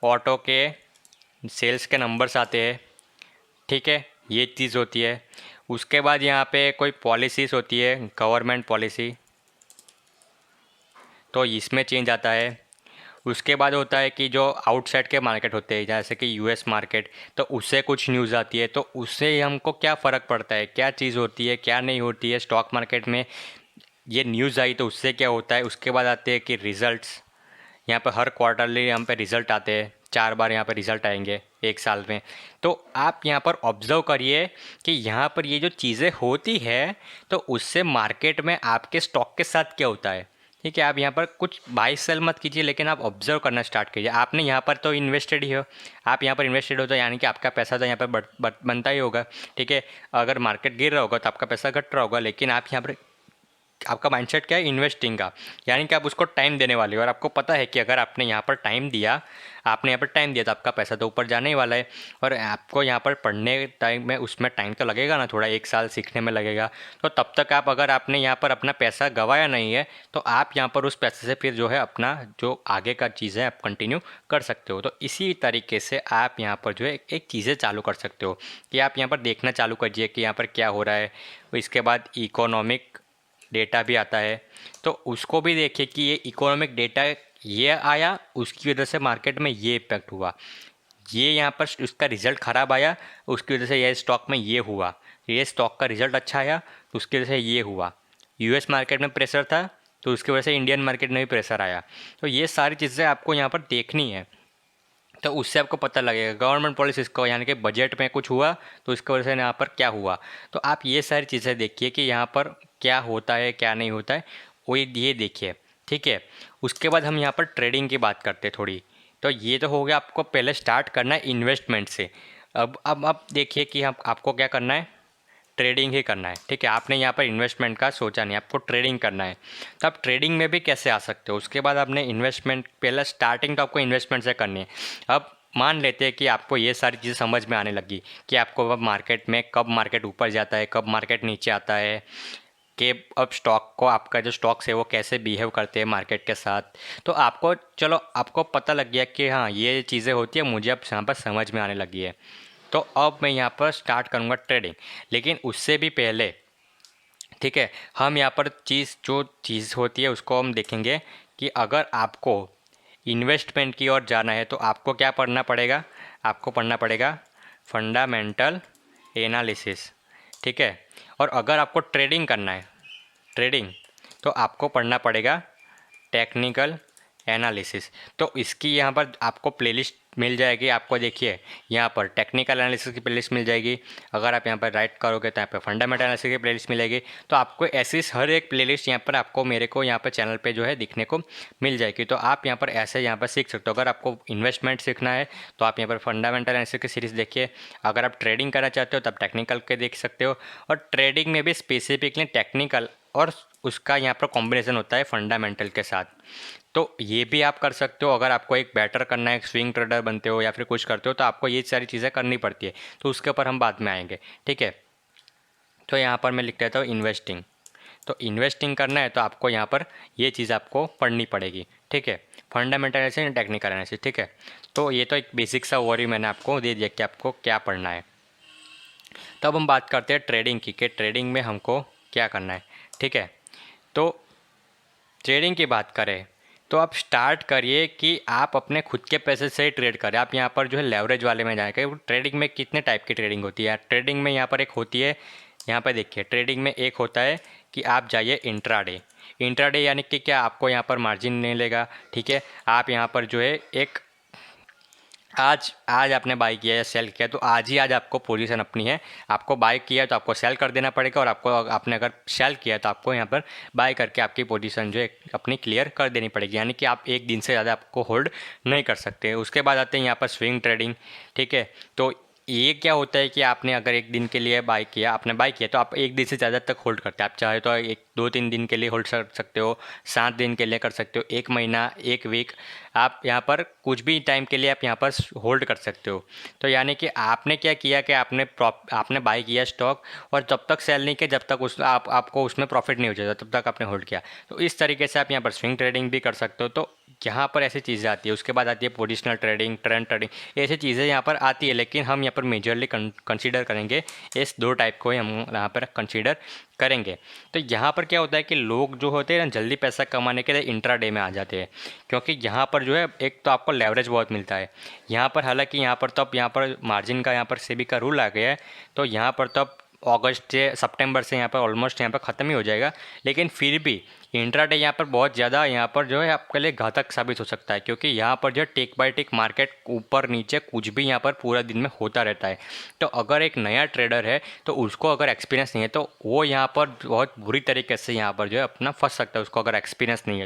ऑटो के सेल्स के नंबर्स आते हैं, ठीक है, ये चीज़ होती है। उसके बाद यहाँ पे कोई पॉलिसीज़ होती है, गवर्नमेंट पॉलिसी, तो इसमें चेंज आता है। उसके बाद होता है कि जो आउटसाइड के मार्केट होते हैं जैसे कि यूएस मार्केट, तो उससे कुछ न्यूज़ आती है, तो उससे हमको क्या फ़र्क पड़ता है, क्या चीज़ होती है क्या नहीं होती है स्टॉक मार्केट में, ये न्यूज़ आई तो उससे क्या होता है। उसके बाद आते हैं कि रिज़ल्ट्स, यहाँ पर हर क्वार्टरली यहाँ पे रिज़ल्ट आते हैं, 4 बार यहाँ पर रिज़ल्ट आएंगे एक साल में। तो आप यहाँ पर ऑब्ज़र्व करिए कि यहाँ पर ये जो चीज़ें होती है तो उससे मार्केट में आपके स्टॉक के साथ क्या होता है। ठीक है, आप यहाँ पर कुछ बाई सेल मत कीजिए, लेकिन आप ऑब्जर्व करना स्टार्ट कीजिए। आपने यहाँ पर तो इन्वेस्टेड ही हो, आप यहाँ पर इन्वेस्टेड हो तो यानी कि आपका पैसा तो यहाँ पर बनता ही होगा। ठीक है, अगर मार्केट गिर रहा होगा तो आपका पैसा घट रहा होगा, लेकिन आप यहाँ पर आपका माइंडसेट क्या है, इन्वेस्टिंग का, यानी कि आप उसको टाइम देने वाले हो। और आपको पता है कि अगर आपने यहाँ पर टाइम दिया, आपने यहाँ पर टाइम दिया तो आपका पैसा तो ऊपर जाने ही वाला है। और आपको यहाँ पर पढ़ने टाइम में उसमें टाइम तो लगेगा ना, थोड़ा 1 साल सीखने में लगेगा। तो तब तक आप, अगर आपने यहाँ पर अपना पैसा गंवाया नहीं है तो आप यहाँ पर उस पैसे से फिर जो है अपना जो आगे का चीज़ें आप कंटिन्यू कर सकते हो। तो इसी तरीके से आप यहाँ पर जो है एक चीज़ें चालू कर सकते हो कि आप यहाँ पर देखना चालू कीजिए कि यहाँ पर क्या हो रहा है। इसके बाद इकोनॉमिक डेटा भी आता है, तो उसको भी देखिए कि ये इकोनॉमिक डेटा ये आया, उसकी वजह से मार्केट में ये इम्पैक्ट हुआ, ये यहाँ पर उसका रिज़ल्ट ख़राब आया, उसकी वजह से ये स्टॉक में ये हुआ, ये स्टॉक का रिज़ल्ट अच्छा आया तो उसकी वजह से ये हुआ। यूएस मार्केट में प्रेशर था तो उसकी वजह से इंडियन मार्केट में भी प्रेशर आया। तो ये सारी चीज़ें आपको यहाँ पर देखनी है, तो उससे आपको पता लगेगा। गवर्नमेंट पॉलिसीज़ को, यानी कि बजट में कुछ हुआ तो इसकी वजह से यहाँ पर क्या हुआ। तो आप ये सारी चीज़ें देखिए कि यहाँ पर क्या होता है क्या नहीं होता है, वो ये देखिए। ठीक है, उसके बाद हम यहाँ पर ट्रेडिंग की बात करते हैं थोड़ी। तो ये तो हो गया, आपको पहले स्टार्ट करना है इन्वेस्टमेंट से। अब देखिए कि हम आपको क्या करना है, ट्रेडिंग ही करना है। ठीक है, आपने यहाँ पर इन्वेस्टमेंट का सोचा नहीं, आपको ट्रेडिंग करना है। तो आप ट्रेडिंग में भी कैसे आ सकते हो, उसके बाद आपने इन्वेस्टमेंट, पहले स्टार्टिंग तो आपको इन्वेस्टमेंट से करनी है। अब मान लेते हैं कि आपको ये सारी चीज़ें समझ में आने लगी कि आपको अब मार्केट में कब मार्केट ऊपर जाता है, कब मार्केट नीचे आता है, कि अब स्टॉक को, आपका जो स्टॉक्स है वो कैसे बिहेव करते हैं मार्केट के साथ। तो आपको, चलो आपको पता लग गया कि हाँ ये चीज़ें होती है, मुझे अब यहाँ पर समझ में आने लगी है। तो अब मैं यहाँ पर स्टार्ट करूँगा ट्रेडिंग, लेकिन उससे भी पहले, ठीक है, हम यहाँ पर जो चीज़ होती है उसको हम देखेंगे कि अगर आपको इन्वेस्टमेंट की ओर जाना है तो आपको क्या पढ़ना पड़ेगा, आपको पढ़ना पड़ेगा फंडामेंटल एनालिसिस। ठीक है, और अगर आपको ट्रेडिंग करना है, ट्रेडिंग, तो आपको पढ़ना पड़ेगा टेक्निकल एनालिसिस। तो इसकी यहाँ पर आपको प्लेलिस्ट मिल जाएगी, आपको देखिए यहाँ पर टेक्निकल एनालिसिस की प्लेलिस्ट मिल जाएगी। अगर आप यहाँ पर राइट करोगे तो यहाँ पर फंडामेंटल एनालिसिस की प्लेलिस्ट मिलेगी। तो आपको ऐसी हर एक प्लेलिस्ट यहाँ पर आपको, मेरे को यहाँ पर चैनल पे जो है दिखने को मिल जाएगी। तो आप यहाँ पर ऐसे यहाँ पर सीख सकते हो। अगर आपको इन्वेस्टमेंट सीखना है तो आप यहाँ पर फंडामेंटल एनालिसिस की सीरीज़ देखिए। अगर आप ट्रेडिंग करना चाहते हो तो आप टेक्निकल के देख सकते हो। और ट्रेडिंग में भी स्पेसिफिकली टेक्निकल और उसका यहाँ पर कॉम्बिनेशन होता है फंडामेंटल के साथ। तो ये भी आप कर सकते हो। अगर आपको एक बेटर करना है, एक स्विंग ट्रेडर बनते हो या फिर कुछ करते हो, तो आपको ये सारी चीज़ें करनी पड़ती है। तो उसके ऊपर हम बाद में आएंगे। ठीक है, तो यहाँ पर मैं लिख देता हूँ इन्वेस्टिंग। तो इन्वेस्टिंग करना है तो आपको यहाँ पर ये चीज़ आपको पढ़नी पड़ेगी। ठीक है, fundamental analysis and technical analysis. ठीक है, तो ये तो एक बेसिक सा ओवरव्यू मैंने आपको दे दिया कि आपको क्या पढ़ना है। तब हम बात करते हैं ट्रेडिंग की, कि ट्रेडिंग में हमको क्या करना है। ठीक है, तो ट्रेडिंग की बात करें तो आप स्टार्ट करिए कि आप अपने खुद के पैसे से ही ट्रेड करें। आप यहाँ पर जो है लेवरेज वाले में जाएंगे। ट्रेडिंग में कितने टाइप की ट्रेडिंग होती है, ट्रेडिंग में यहाँ पर एक होती है, यहाँ पर देखिए ट्रेडिंग में एक होता है कि आप जाइए इंट्राडे। इंट्राडे यानी कि क्या, आपको यहाँ पर मार्जिन नहीं लेगा। ठीक है, आप यहाँ पर जो है एक आज आज आपने बाई किया या सेल किया तो आज आपको पोजीशन अपनी है, आपको बाई किया तो आपको सेल कर देना पड़ेगा। और आपको, आपने अगर सेल किया तो आपको यहाँ पर बाई करके आपकी पोजीशन जो है अपनी क्लियर कर देनी पड़ेगी। यानी कि आप एक दिन से ज़्यादा आपको होल्ड नहीं कर सकते। उसके बाद आते हैं यहाँ पर स्विंग ट्रेडिंग। ठीक है, तो ये क्या होता है कि आपने अगर एक दिन के लिए बाई किया, आपने बाई किया तो आप एक दिन से ज़्यादा तक होल्ड करते हैं। आप चाहे तो 1-2-3 दिन के लिए होल्ड कर सकते हो, 7 दिन के लिए कर सकते हो, 1 महीना, 1 वीक, आप यहाँ पर कुछ भी टाइम के लिए आप यहाँ पर होल्ड कर सकते हो। तो यानी कि आपने क्या किया कि आपने बाई किया स्टॉक और जब तक सेल नहीं किया, जब तक आपको उसमें प्रॉफिट नहीं हो जाता तब तक आपने होल्ड किया। तो इस तरीके से आप यहाँ पर स्विंग ट्रेडिंग भी कर सकते हो। तो यहाँ पर ऐसी चीज़ें आती है। उसके बाद आती है पोजिशनल ट्रेडिंग, ट्रेंड ट्रेडिंग, ऐसी चीज़ें यहाँ पर आती है। लेकिन हम यहाँ पर मेजरली कंसीडर करेंगे इस 2 टाइप को ही हम यहाँ पर कंसीडर करेंगे। तो यहाँ पर क्या होता है कि लोग जो होते हैं ना जल्दी पैसा कमाने के लिए इंट्राडे में आ जाते हैं, क्योंकि यहाँ पर जो है एक तो आपको लेवरेज बहुत मिलता है। यहाँ पर हालांकि यहाँ पर तो अब यहाँ पर मार्जिन का यहाँ पर सेबी का रूल आ गया है, तो यहाँ पर तो अब अगस्त से सितंबर से यहाँ पर ऑलमोस्ट यहाँ पर ख़त्म ही हो जाएगा। लेकिन फिर भी इंट्राडे यहाँ पर बहुत ज़्यादा यहाँ पर जो है आपके लिए घातक साबित हो सकता है, क्योंकि यहाँ पर जो है टिक बाय टिक मार्केट ऊपर नीचे कुछ भी यहाँ पर पूरा दिन में होता रहता है। तो अगर एक नया ट्रेडर है तो उसको अगर एक्सपीरियंस नहीं है तो वो यहाँ पर बहुत बुरी तरीके से यहाँ पर जो है अपना फंस सकता है, उसको अगर एक्सपीरियंस नहीं है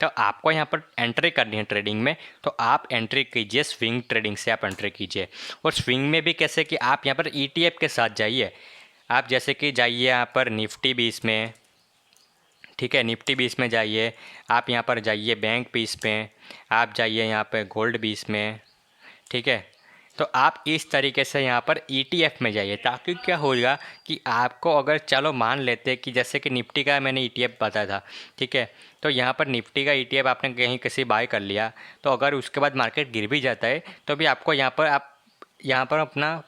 तो आपको यहाँ पर एंट्री करनी है ट्रेडिंग में, तो आप एंट्री कीजिए स्विंग ट्रेडिंग से, आप एंट्री कीजिए। और स्विंग में भी कैसे कि आप यहाँ पर ETF के साथ जाइए। आप जैसे कि जाइए यहाँ पर निफ्टी 20 में, ठीक है, निफ्टी 20 में जाइए। आप यहाँ पर जाइए बैंक 20 में, आप जाइए यहाँ पे गोल्ड 20 में, ठीक है। तो आप इस तरीके से यहाँ पर ETF में जाइए, ताकि क्या होगा कि आपको अगर चलो मान लेते हैं कि जैसे कि निफ्टी का मैंने ETF बताया था, ठीक है, तो यहाँ पर निफ्टी का ETF आपने कहीं किसी बाय कर लिया, तो अगर उसके बाद मार्केट गिर भी जाता है तो भी आपको यहाँ पर अपना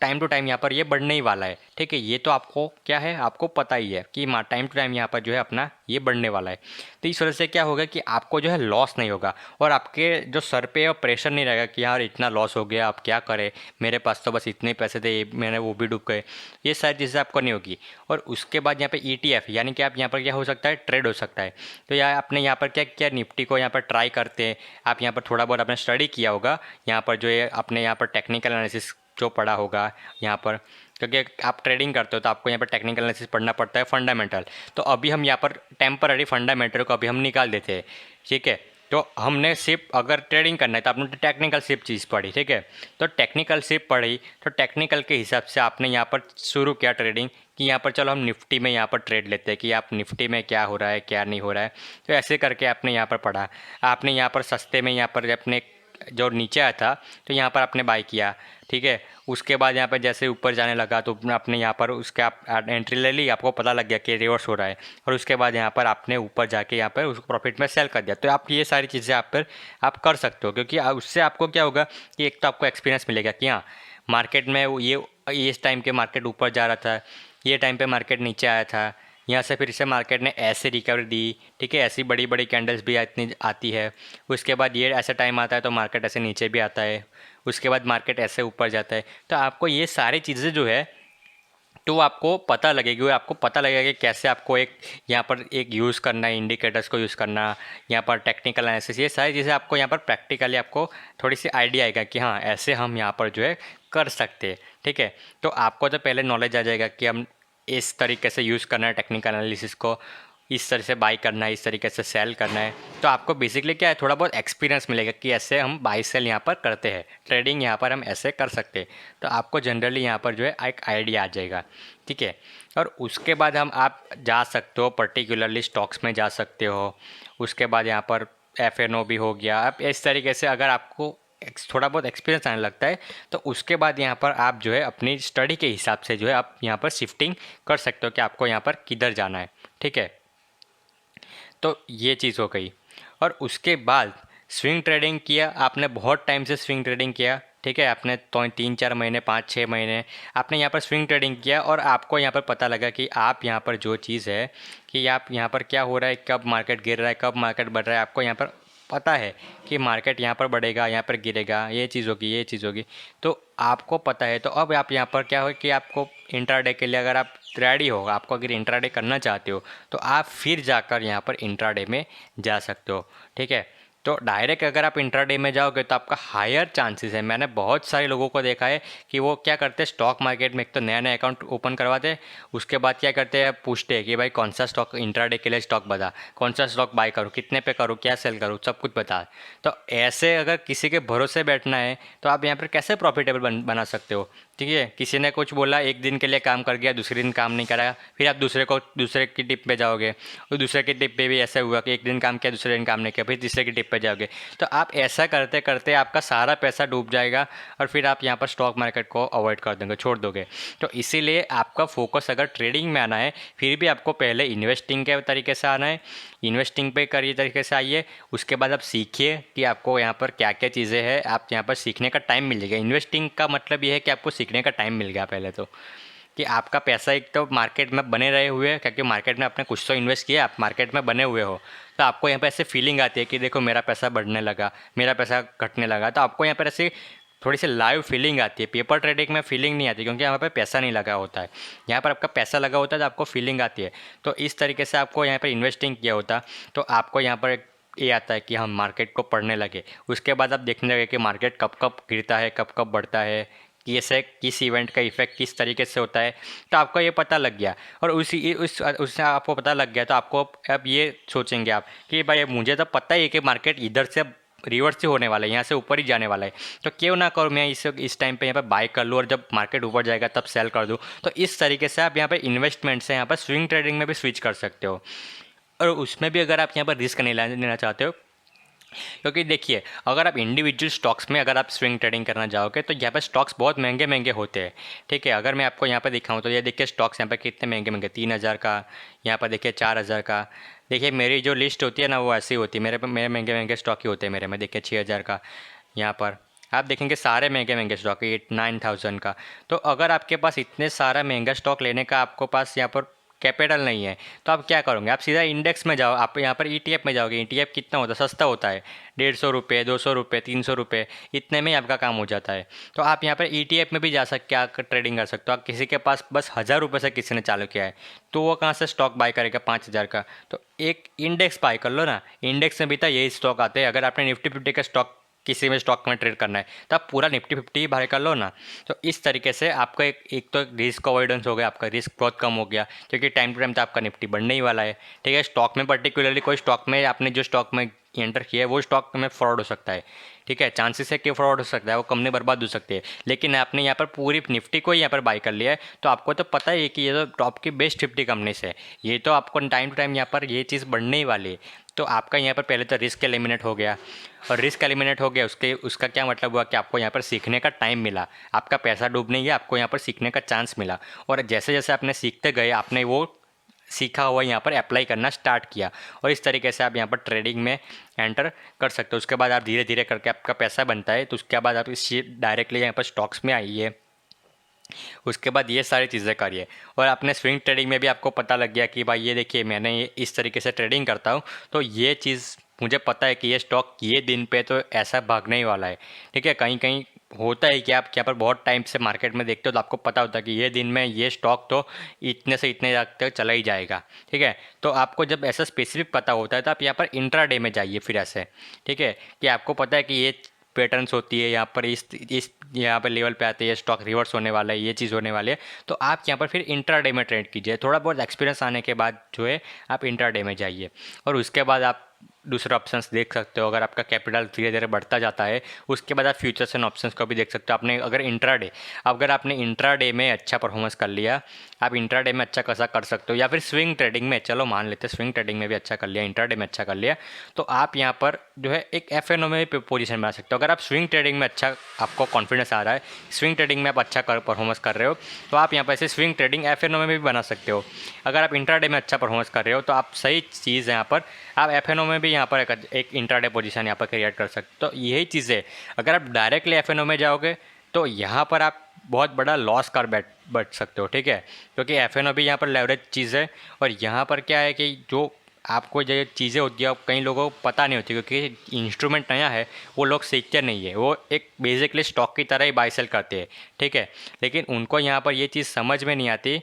टाइम टू टाइम यहाँ पर ये बढ़ने ही वाला है, ठीक है। ये तो आपको क्या है, आपको पता ही है कि टाइम टू टाइम यहाँ पर जो है अपना ये बढ़ने वाला है। तो इस वजह से क्या होगा कि आपको जो है लॉस नहीं होगा, और आपके जो सर पे और प्रेशर नहीं रहेगा कि यार इतना लॉस हो गया, आप क्या करें, मेरे पास तो बस इतने पैसे थे, मैंने वो भी डूब गए। ये सारी चीज़ें आपको नहीं होगी। और उसके बाद यहाँ पर ETF यानी कि आप यहाँ पर क्या हो सकता है, ट्रेड हो सकता है। तो यार आपने यहाँ पर क्या किया, निफ्टी को यहाँ पर ट्राई करते हैं, आप यहाँ पर थोड़ा बहुत आपने स्टडी किया होगा, यहाँ पर जो है आपने यहाँ पर टेक्निकल एनालिसिस जो पढ़ा होगा यहाँ पर, क्योंकि आप ट्रेडिंग करते हो तो आपको यहाँ पर टेक्निकल एनालिसिस पढ़ना पड़ता है, फंडामेंटल। तो अभी हम यहाँ पर टेम्पररी फंडामेंटल को अभी हम निकाल देते हैं, ठीक है। तो हमने सिर्फ अगर ट्रेडिंग करना है तो आपने टेक्निकल सिर्फ चीज़ पढ़ी, ठीक है। तो टेक्निकल सिर्फ पढ़ी, तो टेक्निकल के हिसाब से आपने यहाँ पर शुरू किया ट्रेडिंग कि यहाँ पर चलो हम निफ्टी में यहाँ पर ट्रेड लेते हैं कि आप निफ्टी में क्या हो रहा है क्या नहीं हो रहा है। तो ऐसे करके आपने यहाँ पर पढ़ा, आपने यहाँ पर सस्ते में यहाँ पर अपने जो नीचे आया था तो यहाँ पर आपने बाई किया, ठीक है। उसके बाद यहाँ पर जैसे ऊपर जाने लगा तो आपने यहाँ पर उसके आप एंट्री ले ली, आपको पता लग गया कि रिवर्स हो रहा है, और उसके बाद यहाँ पर आपने ऊपर जाके यहाँ पर उसको प्रॉफिट में सेल कर दिया। तो आप ये सारी चीज़ें आप कर सकते हो, क्योंकि उससे आपको क्या होगा कि एक तो आपको एक्सपीरियंस मिलेगा कि हाँ मार्केट में ये इस टाइम के मार्केट ऊपर जा रहा था, ये टाइम पे मार्केट नीचे आया था, यहाँ से फिर से मार्केट ने ऐसे रिकवरी दी, ठीक है, ऐसी बड़ी बड़ी कैंडल्स भी इतनी आती है। उसके बाद ये ऐसा टाइम आता है तो मार्केट ऐसे नीचे भी आता है, उसके बाद मार्केट ऐसे ऊपर जाता है। तो आपको ये सारी चीज़ें जो है तो आपको पता लगेगी, आपको पता लगेगा कि कैसे आपको एक यहाँ पर एक यूज़ करना है, इंडिकेटर्स को यूज़ करना, यहाँ पर टेक्निकल एनालिसिस, ये सारी चीज़ें आपको यहाँ पर प्रैक्टिकली आपको थोड़ी सी आइडिया आएगा कि हाँ ऐसे हम यहाँ पर जो है कर सकते हैं, ठीक है। तो आपको तो पहले नॉलेज आ जाएगा कि हम इस तरीके से यूज़ करना है टेक्निकल एनालिसिस को, इस तरह से बाई करना है, इस तरीके से सेल करना है। तो आपको बेसिकली क्या है, थोड़ा बहुत एक्सपीरियंस मिलेगा कि ऐसे हम बाई सेल यहाँ पर करते हैं, ट्रेडिंग यहाँ पर हम ऐसे कर सकते हैं। तो आपको जनरली यहाँ पर जो है एक आइडिया आ जाएगा, ठीक है। और उसके बाद आप जा सकते हो पर्टिकुलरली स्टॉक्स में जा सकते हो। उसके बाद यहाँ पर FNO भी हो गया। अब इस तरीके से अगर आपको थोड़ा बहुत एक्सपीरियंस आने लगता है तो उसके बाद यहाँ पर आप जो है अपनी स्टडी के हिसाब से जो है आप यहाँ पर शिफ्टिंग कर सकते हो कि आपको यहाँ पर किधर जाना है, ठीक है। तो ये चीज़ हो गई। और उसके बाद स्विंग ट्रेडिंग किया आपने, बहुत टाइम से स्विंग ट्रेडिंग किया, ठीक है, आपने तो 3-4 महीने 5-6 महीने आपने यहाँ पर स्विंग ट्रेडिंग किया, और आपको यहाँ पर पता लगा कि आप यहाँ पर जो चीज़ है कि आप यहाँ पर क्या हो रहा है, कब मार्केट गिर रहा है, कब मार्केट बढ़ रहा है, आपको यहाँ पर पता है कि मार्केट यहाँ पर बढ़ेगा, यहाँ पर गिरेगा, ये चीज़ होगी, ये चीज़ होगी, तो आपको पता है। तो अब आप यहाँ पर क्या हो कि आपको इंट्राडे के लिए अगर आप रेडी हो, आपको अगर इंट्राडे करना चाहते हो तो आप फिर जाकर यहाँ पर इंट्राडे में जा सकते हो, ठीक है। तो डायरेक्ट अगर आप इंट्राडे में जाओगे तो आपका हायर चांसेस है। मैंने बहुत सारे लोगों को देखा है कि वो क्या करते हैं, स्टॉक मार्केट में एक तो नया नया अकाउंट ओपन करवाते हैं, उसके बाद क्या करते हैं, पूछते हैं कि भाई कौन सा स्टॉक इंट्राडे के लिए स्टॉक बता, कौन सा स्टॉक बाय करूँ, कितने पे करूँ, क्या सेल करूँ, सब कुछ बता। तो ऐसे अगर किसी के भरोसे बैठना है तो आप यहाँ पर कैसे प्रॉफिटेबल बना सकते हो। ठीक है, किसी ने कुछ बोला, एक दिन के लिए काम कर गया, दूसरे दिन काम नहीं करा, फिर आप दूसरे की टिप पे जाओगे, और दूसरे की टिप पे भी ऐसा हुआ कि एक दिन काम किया, दूसरे दिन काम नहीं किया, फिर तीसरे की टिप पे जाओगे। तो आप ऐसा करते करते आपका सारा पैसा डूब जाएगा, और फिर आप यहाँ पर स्टॉक मार्केट को अवॉइड कर देंगे, छोड़ दोगे। तो इसीलिए आपका फोकस अगर ट्रेडिंग में आना है, फिर भी आपको पहले इन्वेस्टिंग के तरीके से आना है, इन्वेस्टिंग पे करिए तरीके से आइए। उसके बाद आप सीखिए कि आपको यहाँ पर क्या क्या चीज़ें हैं, आप यहाँ पर सीखने का टाइम मिलेगा। इन्वेस्टिंग का मतलब ये है कि आपको सीखने का टाइम मिल गया पहले तो, कि आपका पैसा एक तो मार्केट में बने रहे हुए, क्योंकि मार्केट में आपने कुछ तो इन्वेस्ट किया, आप मार्केट में बने हुए हो, तो आपको यहाँ पर ऐसे फीलिंग आती है कि देखो मेरा पैसा बढ़ने लगा, मेरा पैसा घटने लगा। तो आपको यहाँ पर ऐसे थोड़ी सी लाइव फीलिंग आती है। पेपर ट्रेडिंग में फीलिंग नहीं आती, क्योंकि यहाँ पर पैसा नहीं लगा होता है। यहाँ पर आपका पैसा लगा होता है तो आपको फीलिंग आती है। तो इस तरीके से आपको यहाँ पर इन्वेस्टिंग किया होता, तो आपको यहाँ पर ये आता है कि हम मार्केट को पढ़ने लगे। उसके बाद आप देखने लगे कि मार्केट कब कब गिरता है, कब कब बढ़ता है, कैसे किस इवेंट का इफेक्ट किस तरीके से होता है, तो आपको ये पता लग गया। और उससे आपको पता लग गया तो आपको अब ये सोचेंगे आप कि भाई मुझे तो पता ही है कि मार्केट इधर से रिवर्स ही होने वाला है, यहाँ से ऊपर ही जाने वाला है, तो क्यों ना करूँ मैं इस टाइम पे यहाँ पर बाय कर लूँ, और जब मार्केट ऊपर जाएगा तब सेल कर दूँ। तो इस तरीके से आप यहाँ पर इन्वेस्टमेंट से यहाँ पर स्विंग ट्रेडिंग में भी स्विच कर सकते हो। और उसमें भी अगर आप यहाँ पर रिस्क नहीं लेना चाहते हो, क्योंकि देखिए अगर आप इंडिविजुअल स्टॉक्स में अगर आप स्विंग ट्रेडिंग करना चाहोगे तो यहाँ पर स्टॉक्स बहुत महंगे महंगे होते हैं। ठीक है, अगर मैं आपको यहाँ पर दिखाऊँ तो ये देखिए स्टॉक्स यहाँ पर कितने महंगे महंगे, 3,000 का, यहाँ पर देखिए 4,000 का। देखिए मेरी जो लिस्ट होती है ना वो ऐसी होती है, मेरे महंगे महंगे स्टॉक ही होते हैं मेरे में। देखिए 6,000 का, यहाँ पर आप देखेंगे सारे महंगे महंगे स्टॉक 8-9,000 का। तो अगर आपके पास इतने सारा महंगा स्टॉक लेने का आपको पास यहाँ पर कैपिटल नहीं है, तो आप क्या करोगे, आप सीधा इंडेक्स में जाओ। आप यहाँ पर ईटीएफ में जाओगे। ईटीएफ कितना होता है, सस्ता होता है, 150 रुपये, 200 रुपये, 300 रुपये, इतने में ही आपका काम हो जाता है। तो आप यहाँ पर ईटीएफ में भी जा सकते, क्या ट्रेडिंग कर सकते हो। आप किसी के पास बस 1,000 रुपये से किसी ने चालू किया है, तो वो कहाँ से स्टॉक बाय करेगा 5,000 का। तो एक इंडेक्स बाय कर लो ना, इंडेक्स में भी तो यही स्टॉक आते हैं। अगर आपने निफ्टी 50 का स्टॉक किसी में स्टॉक में ट्रेड करना है तो आप पूरा निफ्टी 50 ही बाय कर लो ना। तो इस तरीके से आपका एक तो रिस्क अवॉइडेंस हो गया, आपका रिस्क बहुत कम हो गया, क्योंकि टाइम टू टाइम तो आपका निफ्टी बढ़ने ही वाला है। ठीक है, स्टॉक में पर्टिकुलरली कोई स्टॉक में आपने जो स्टॉक में एंटर किया है वो स्टॉक में फ्रॉड हो सकता है। ठीक है, चांसेस है कि फ्रॉड हो सकता है, वो कंपनी बर्बाद हो सकती है। लेकिन आपने यहाँ पर पूरी निफ्टी को ही यहाँ पर बाय कर लिया है, तो आपको तो पता ही है कि ये तो टॉप की बेस्ट 50 कंपनी से, ये तो आपको टाइम टू टाइम यहाँ पर ये चीज़ बढ़ने ही वाली है। तो आपका यहाँ पर पहले तो रिस्क एलिमिनेट हो गया, और रिस्क एलिमिनेट हो गया उसका क्या मतलब हुआ कि आपको यहाँ पर सीखने का टाइम मिला। आपका पैसा डूब नहीं गया, आपको यहाँ पर सीखने का चांस मिला। और जैसे जैसे आपने सीखते गए आपने वो सीखा हुआ यहाँ पर अप्लाई करना स्टार्ट किया, और इस तरीके से आप यहाँ पर ट्रेडिंग में एंटर कर सकते हो। उसके बाद आप धीरे धीरे करके आपका पैसा बनता है, तो उसके बाद आप इस डायरेक्टली यहाँ पर स्टॉक्स में आइए। उसके बाद ये सारी चीज़ें करिए। और अपने स्विंग ट्रेडिंग में भी आपको पता लग गया कि भाई ये देखिए मैंने ये इस तरीके से ट्रेडिंग करता हूँ, तो ये चीज़ मुझे पता है कि ये स्टॉक ये दिन पे तो ऐसा भागने ही वाला है। ठीक है, कहीं कहीं होता है कि आप यहाँ पर बहुत टाइम से मार्केट में देखते हो तो आपको पता होता है कि ये दिन में ये स्टॉक तो इतने से इतने तक चला ही जाएगा। ठीक है, तो आपको जब ऐसा स्पेसिफिक पता होता है तो आप यहाँ पर इंट्राडे में जाइए फिर ऐसे। ठीक है, कि आपको पता है कि ये पैटर्न्स होती है यहाँ पर, इस यहाँ पर लेवल पे आते हैं, स्टॉक रिवर्स होने वाला है, ये चीज़ होने वाली है, तो आप यहाँ पर फिर इंट्राडे में ट्रेड कीजिए। थोड़ा बहुत एक्सपीरियंस आने के बाद जो है आप इंट्राडे में जाइए, और उसके बाद आप दूसरे ऑप्शंस देख सकते हो। अगर आपका कैपिटल धीरे धीरे बढ़ता जाता है उसके बाद आप फ्यूचर्स एंड ऑप्शंस को भी देख सकते हो। अगर आपने इंट्राडे में अच्छा परफॉर्मेंस कर लिया, आप इंट्राडे में अच्छा कैसा कर सकते हो, या फिर स्विंग ट्रेडिंग में, चलो मान लेते हैं स्विंग ट्रेडिंग में भी अच्छा कर लिया, इंट्राडे में अच्छा कर लिया, तो आप यहाँ पर जो है एक एफ में पोजीशन बना सकते हो। अगर आप स्विंग ट्रेडिंग में अच्छा आपको कॉन्फिडेंस आ रहा है, स्विंग ट्रेडिंग में आप अच्छा परफॉर्मेंस कर रहे हो, तो आप यहाँ पर ऐसे स्विंग ट्रेडिंग एफ में भी बना सकते हो। अगर आप इंट्राडे में अच्छा परफॉर्मेंस कर रहे हो तो आप सही चीज़ है यहाँ पर आप एफ में भी यहाँ पर एक इंट्राडे पोजीशन यहाँ पर क्रिएट कर सकते हो। तो यही चीज़ें अगर आप डायरेक्टली एफ में जाओगे तो यहाँ पर आप बहुत बड़ा लॉस कर बैठ सकते हो। ठीक है, क्योंकि एफ भी यहाँ पर लेवरेज चीज़ है, और यहाँ पर क्या है कि जो आपको जो चीज़ें होती है कई लोगों को पता नहीं होती, क्योंकि इंस्ट्रूमेंट नया है, वो लोग सीखते नहीं है, वो एक बेसिकली स्टॉक की तरह ही बाय सेल करते हैं। ठीक है, लेकिन उनको यहाँ पर ये चीज़ समझ में नहीं आती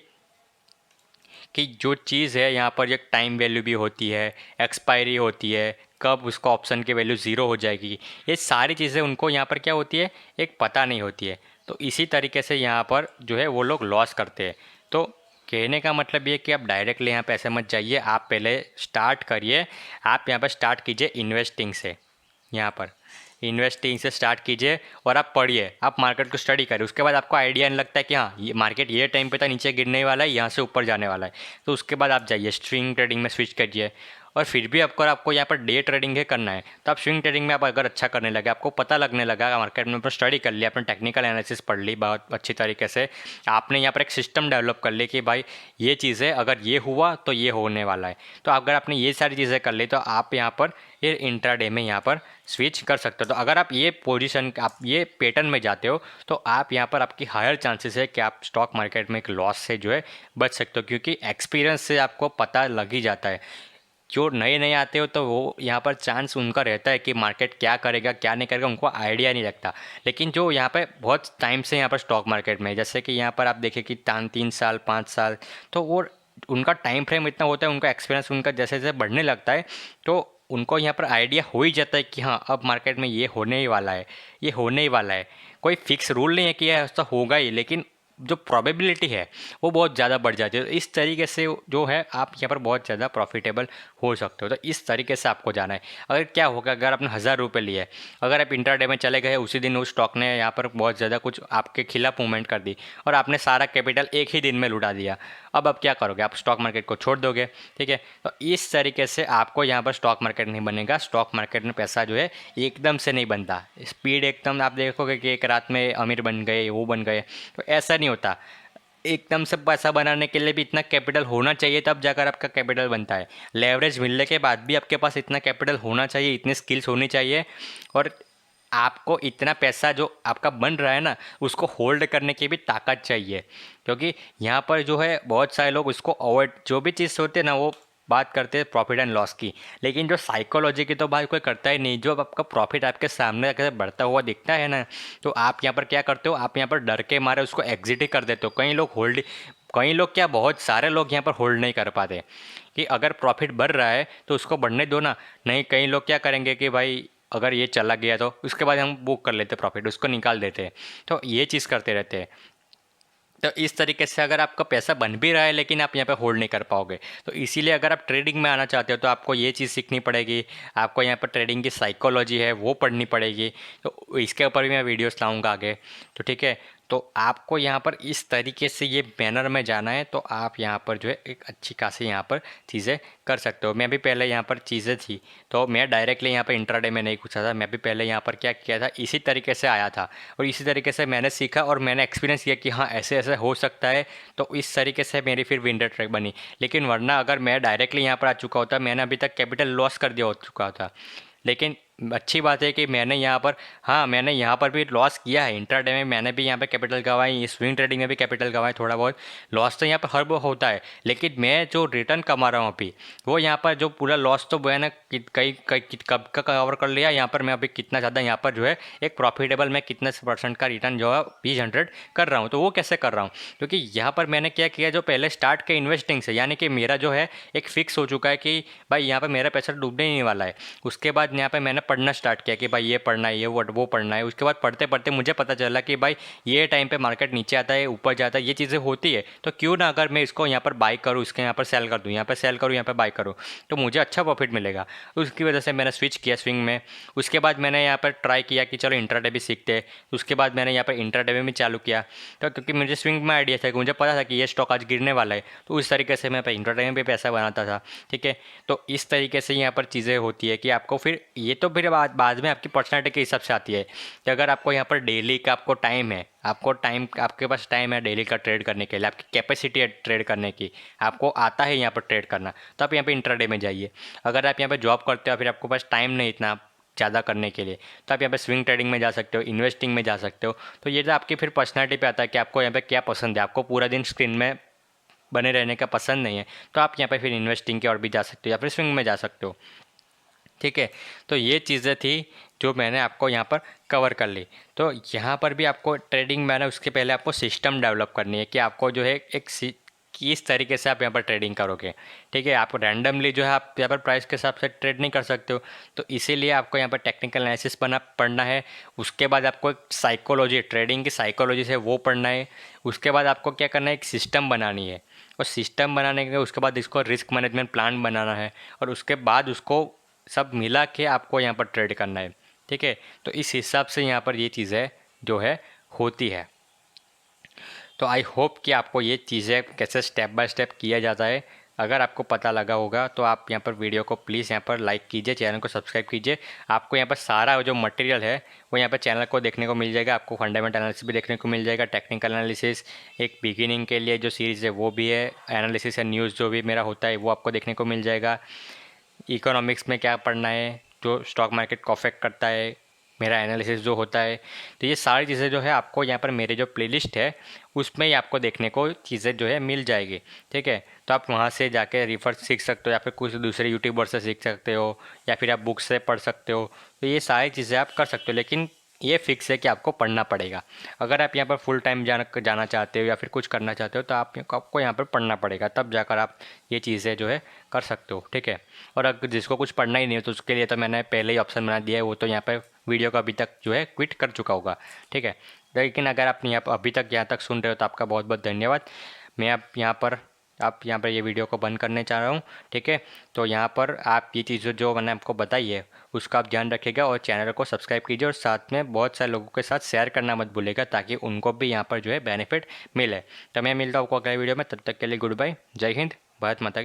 कि जो चीज़ है यहाँ पर एक टाइम वैल्यू भी होती है, एक्सपायरी होती है, कब उसका ऑप्शन की वैल्यू ज़ीरो हो जाएगी, ये सारी चीज़ें उनको यहाँ पर क्या होती है एक पता नहीं होती है। तो इसी तरीके से यहाँ पर जो है वो लोग लॉस करते हैं। तो कहने का मतलब ये कि आप डायरेक्टली यहाँ पैसे मत जाइए, आप पहले स्टार्ट करिए, आप यहाँ पर स्टार्ट कीजिए इन्वेस्टिंग से। यहाँ पर इन्वेस्टिंग से स्टार्ट कीजिए और आप पढ़िए, आप मार्केट को स्टडी करिए। उसके बाद आपको आइडिया नहीं लगता है कि हाँ ये मार्केट ये टाइम पे था नीचे गिरने वाला है, यहाँ से ऊपर जाने वाला है, तो उसके बाद आप जाइए स्विंग ट्रेडिंग में स्विच करिए। और फिर भी आपको यहाँ पर डे ट्रेडिंग है करना है, तो आप स्विंग ट्रेडिंग में आप अगर अच्छा करने लगे, आपको पता लगने लगा मार्केट में, ऊपर स्टडी कर लिया, आपने टेक्निकल एनालिसिस पढ़ ली बहुत अच्छी तरीके से, आपने यहाँ पर एक सिस्टम डेवलप कर ली कि भाई ये चीज़ें अगर ये हुआ तो ये होने वाला है, तो अगर आपने ये सारी चीज़ें कर ली तो आप यहाँ पर ये इंट्राडे में यहाँ पर स्विच कर सकते हो। तो अगर आप ये पोजीशन आप ये पैटर्न में जाते हो तो आप यहाँ पर आपकी हायर चांसेस है कि आप स्टॉक मार्केट में एक लॉस से जो है बच सकते हो, क्योंकि एक्सपीरियंस से आपको पता लग ही जाता है। जो नए नए आते हो तो वो यहाँ पर चांस उनका रहता है कि मार्केट क्या करेगा क्या नहीं करेगा, उनको आइडिया नहीं लगता। लेकिन जो यहाँ पे बहुत टाइम से यहाँ पर स्टॉक मार्केट में, जैसे कि यहाँ पर आप देखें कि 3 साल 5 साल, तो वो उनका टाइम फ्रेम इतना होता है, उनका एक्सपीरियंस उनका जैसे जैसे बढ़ने लगता है तो उनको यहाँ पर आइडिया हो ही जाता है कि हाँ अब मार्केट में ये होने ही वाला है, ये होने ही वाला है। कोई फिक्स रूल नहीं है कि यह ऐसा होगा ही, लेकिन जो प्रोबेबिलिटी है वो बहुत ज़्यादा बढ़ जाती है। तो इस तरीके से जो है आप यहाँ पर बहुत ज़्यादा प्रॉफिटेबल हो सकते हो। तो इस तरीके से आपको जाना है। अगर क्या होगा, अगर आपने 1000 रुपये लिए, अगर आप इंट्राडे में चले गए, उसी दिन उस स्टॉक ने यहाँ पर बहुत ज़्यादा कुछ आपके खिलाफ मूवमेंट कर दी और आपने सारा कैपिटल एक ही दिन में लुटा दिया, अब आप क्या करोगे, आप स्टॉक मार्केट को छोड़ दोगे। ठीक है, तो इस तरीके से आपको यहाँ पर स्टॉक मार्केट नहीं बनेगा। स्टॉक मार्केट में पैसा जो है एकदम से नहीं बनता, स्पीड एकदम आप देखोगे कि एक रात में अमीर बन गए, वो बन गए, तो ऐसा नहीं होता। एकदम से पैसा बनाने के लिए भी इतना कैपिटल होना चाहिए, तब जाकर आपका कैपिटल बनता है। लेवरेज मिलने के बाद भी आपके पास इतना कैपिटल होना चाहिए, इतनी स्किल्स होनी चाहिए, और आपको इतना पैसा जो आपका बन रहा है ना उसको होल्ड करने की भी ताकत चाहिए। क्योंकि यहाँ पर जो है बहुत सारे लोग उसको अवॉइड, जो भी चीज़ होती है ना वो बात करते हैं प्रॉफिट एंड लॉस की, लेकिन जो साइकोलॉजी की तो बात कोई करता ही नहीं। जो आपका प्रॉफिट आपके सामने कैसे बढ़ता हुआ दिखता है ना, तो आप यहाँ पर क्या करते हो, आप यहाँ पर डर के मारे उसको एग्जिट ही कर देते हो। कई लोग क्या, बहुत सारे लोग यहाँ पर होल्ड नहीं कर पाते कि अगर प्रॉफिट बढ़ रहा है तो उसको बढ़ने दो ना। नहीं, कई लोग क्या करेंगे कि भाई अगर ये चला गया तो उसके बाद हम बुक कर लेते प्रॉफिट, उसको निकाल देते हैं, तो ये चीज़ करते रहते हैं। तो इस तरीके से अगर आपका पैसा बन भी रहा है लेकिन आप यहाँ पे होल्ड नहीं कर पाओगे। तो इसीलिए अगर आप ट्रेडिंग में आना चाहते हो तो आपको ये चीज़ सीखनी पड़ेगी, आपको यहाँ पर ट्रेडिंग की साइकोलॉजी है वो पढ़नी पड़ेगी। तो इसके ऊपर भी मैं वीडियोस लाऊंगा आगे। तो ठीक है, तो आपको यहाँ पर इस तरीके से ये बैनर में जाना है, तो आप यहाँ पर जो है एक अच्छी खासी यहाँ पर चीज़ें कर सकते हो। मैं भी पहले यहाँ पर चीज़ें थी तो मैं डायरेक्टली यहाँ पर इंट्राडे में नहीं घुसा था, मैं भी पहले यहाँ पर क्या किया था, इसी तरीके से आया था और इसी तरीके से मैंने सीखा और मैंने एक्सपीरियंस किया कि हाँ ऐसे ऐसे हो सकता है। तो इस तरीके से मेरी फिर विनर ट्रैक बनी। लेकिन वरना अगर मैं डायरेक्टली यहाँ पर आ चुका होता, मैंने अभी तक कैपिटल लॉस कर दिया हो चुका था। लेकिन अच्छी बात है कि मैंने यहाँ पर, हाँ मैंने यहाँ पर भी लॉस किया है, इंट्राडे में मैंने भी यहाँ पे कैपिटल गंवाई, स्विंग ट्रेडिंग में भी कैपिटल गंवाई, थोड़ा बहुत लॉस तो यहाँ पर हर बार होता है। लेकिन मैं जो रिटर्न कमा रहा हूँ अभी, वो यहाँ पर जो पूरा लॉस तो मैंने कई कई कब का कवर कर लिया, यहाँ पर मैं अभी कितना ज़्यादा यहाँ पर जो है एक प्रॉफिटेबल मैं कितने % का रिटर्न जो है 20 कर रहा हूँ। तो वो कैसे कर रहा हूँ, क्योंकि यहाँ पर मैंने क्या किया, जो पहले स्टार्ट के इन्वेस्टिंग से, यानी कि मेरा जो है एक फिक्स हो चुका है कि भाई यहाँ पर मेरा पैसा डूबने ही नहीं वाला है। उसके बाद यहाँ पर मैंने पढ़ना स्टार्ट किया कि भाई ये पढ़ना है, ये वो पढ़ना है। उसके बाद पढ़ते पढ़ते मुझे पता चला कि भाई ये टाइम पे मार्केट नीचे आता है ऊपर जाता है, ये चीज़ें होती है, तो क्यों ना अगर मैं इसको यहाँ पर बाई करूँ, इसके यहाँ पर सेल कर दूँ, यहाँ पर सेल करूँ, यहाँ पर बाई करूँ, तो मुझे अच्छा प्रॉफिट मिलेगा। उसकी वजह से मैंने स्विच किया स्विंग में। उसके बाद मैंने यहाँ पर ट्राई किया कि चलो इंट्राडे भी सीखते हैं। उसके बाद मैंने यहाँ पर इंट्राडे में भी चालू किया, तो क्योंकि मुझे स्विंग में आइडिया था कि मुझे पता था कि ये स्टॉक आज गिरने वाला है, तो उस तरीके से मैं इंट्राडे में भी पैसा बनाता था। ठीक है, तो इस तरीके से यहाँ पर चीज़ें होती है कि आपको फिर ये तो फिर बाद में आपकी पर्सनैलिटी के हिसाब से आती है कि अगर आपको यहाँ पर डेली का आपको टाइम है, आपके पास टाइम है डेली का ट्रेड करने के लिए, आपकी कैपेसिटी है ट्रेड करने की, आपको आता है यहाँ पर ट्रेड करना, तो आप यहाँ पे इंट्राडे में जाइए। अगर आप यहाँ पे जॉब करते हो फिर आपके पास टाइम नहीं इतना ज़्यादा करने के लिए, तो आप यहाँ पे स्विंग ट्रेडिंग में जा सकते हो, इन्वेस्टिंग में जा सकते हो। तो ये तो आपकी फिर पर्सनैलिटी पे आता है कि आपको यहाँ पे क्या पसंद है। आपको पूरा दिन स्क्रीन में बने रहने का पसंद नहीं है, तो आप यहाँ पे फिर इन्वेस्टिंग की ओर भी जा सकते हो या फिर स्विंग में जा सकते हो। ठीक है, तो ये चीज़ें थी जो मैंने आपको यहाँ पर कवर कर ली। तो यहाँ पर भी आपको ट्रेडिंग में ना उसके पहले आपको सिस्टम डेवलप करनी है कि आपको जो है किस तरीके से आप यहाँ पर ट्रेडिंग करोगे। ठीक है, आप रैंडमली जो है आप यहाँ पर प्राइस के हिसाब से ट्रेड नहीं कर सकते हो, तो इसीलिए आपको यहाँ पर टेक्निकल एनालिसिस पढ़ना है। उसके बाद आपको एक साइकोलॉजी, ट्रेडिंग की साइकोलॉजी से वो पढ़ना है। उसके बाद आपको क्या करना है, एक सिस्टम बनानी है, और सिस्टम बनाने के उसके बाद इसको रिस्क मैनेजमेंट प्लान बनाना है, और उसके बाद उसको सब मिला के आपको यहाँ पर ट्रेड करना है। ठीक है। तो इस हिसाब से यहाँ पर ये चीज़ें जो है होती है। तो आई होप कि आपको ये चीज़ें कैसे स्टेप बाय स्टेप किया जाता है अगर आपको पता लगा होगा तो आप यहाँ पर वीडियो को प्लीज़ यहाँ पर लाइक कीजिए, चैनल को सब्सक्राइब कीजिए। आपको यहाँ पर सारा जो मटेरियल है वो यहाँ पर चैनल को देखने को मिल जाएगा। आपको फंडामेंटल एनालिसिस भी देखने को मिल जाएगा, टेक्निकल एनालिसिस, एक बिगिनिंग के लिए जो सीरीज़ है वो भी है, एनालिसिस एंड न्यूज़ जो भी मेरा होता है वो आपको देखने को मिल जाएगा। इकोनॉमिक्स में क्या पढ़ना है, जो स्टॉक मार्केट को अफेक्ट करता है, मेरा एनालिसिस जो होता है। तो ये सारी चीज़ें जो है आपको यहाँ पर मेरे जो प्लेलिस्ट है उसमें ही आपको देखने को चीज़ें जो है मिल जाएगी। ठीक है, तो आप वहाँ से जाके रिफर सीख सकते हो, या फिर कुछ दूसरे यूट्यूबर से सीख सकते हो, या फिर आप बुक से पढ़ सकते हो। तो ये सारी चीज़ें आप कर सकते हो, लेकिन ये फिक्स है कि आपको पढ़ना पड़ेगा। अगर आप यहाँ पर फुल टाइम जाना चाहते हो या फिर कुछ करना चाहते हो तो आपको यहाँ पर पढ़ना पड़ेगा, तब जाकर आप ये चीज़ें जो है कर सकते हो। ठीक है, और अगर जिसको कुछ पढ़ना ही नहीं हो तो उसके लिए तो मैंने पहले ही ऑप्शन बना दिया है, वो तो यहाँ पर वीडियो को अभी तक जो है क्विट कर चुका होगा। ठीक है, लेकिन अगर आप यहाँ पर अभी तक यहाँ तक सुन रहे हो तो आपका बहुत बहुत धन्यवाद। मैं आप यहाँ पर ये वीडियो को बंद करने चाह रहा हूँ। ठीक है, तो यहाँ पर आप ये चीज़ें जो मैंने आपको बताई है उसका आप ध्यान रखिएगा और चैनल को सब्सक्राइब कीजिए, और साथ में बहुत सारे लोगों के साथ शेयर करना मत भूलिएगा ताकि उनको भी यहाँ पर जो है बेनिफिट मिले। तो मैं मिलता हूँ आपको अगले वीडियो में, तब तक के लिए गुड बाय, जय हिंद, भारत माता की।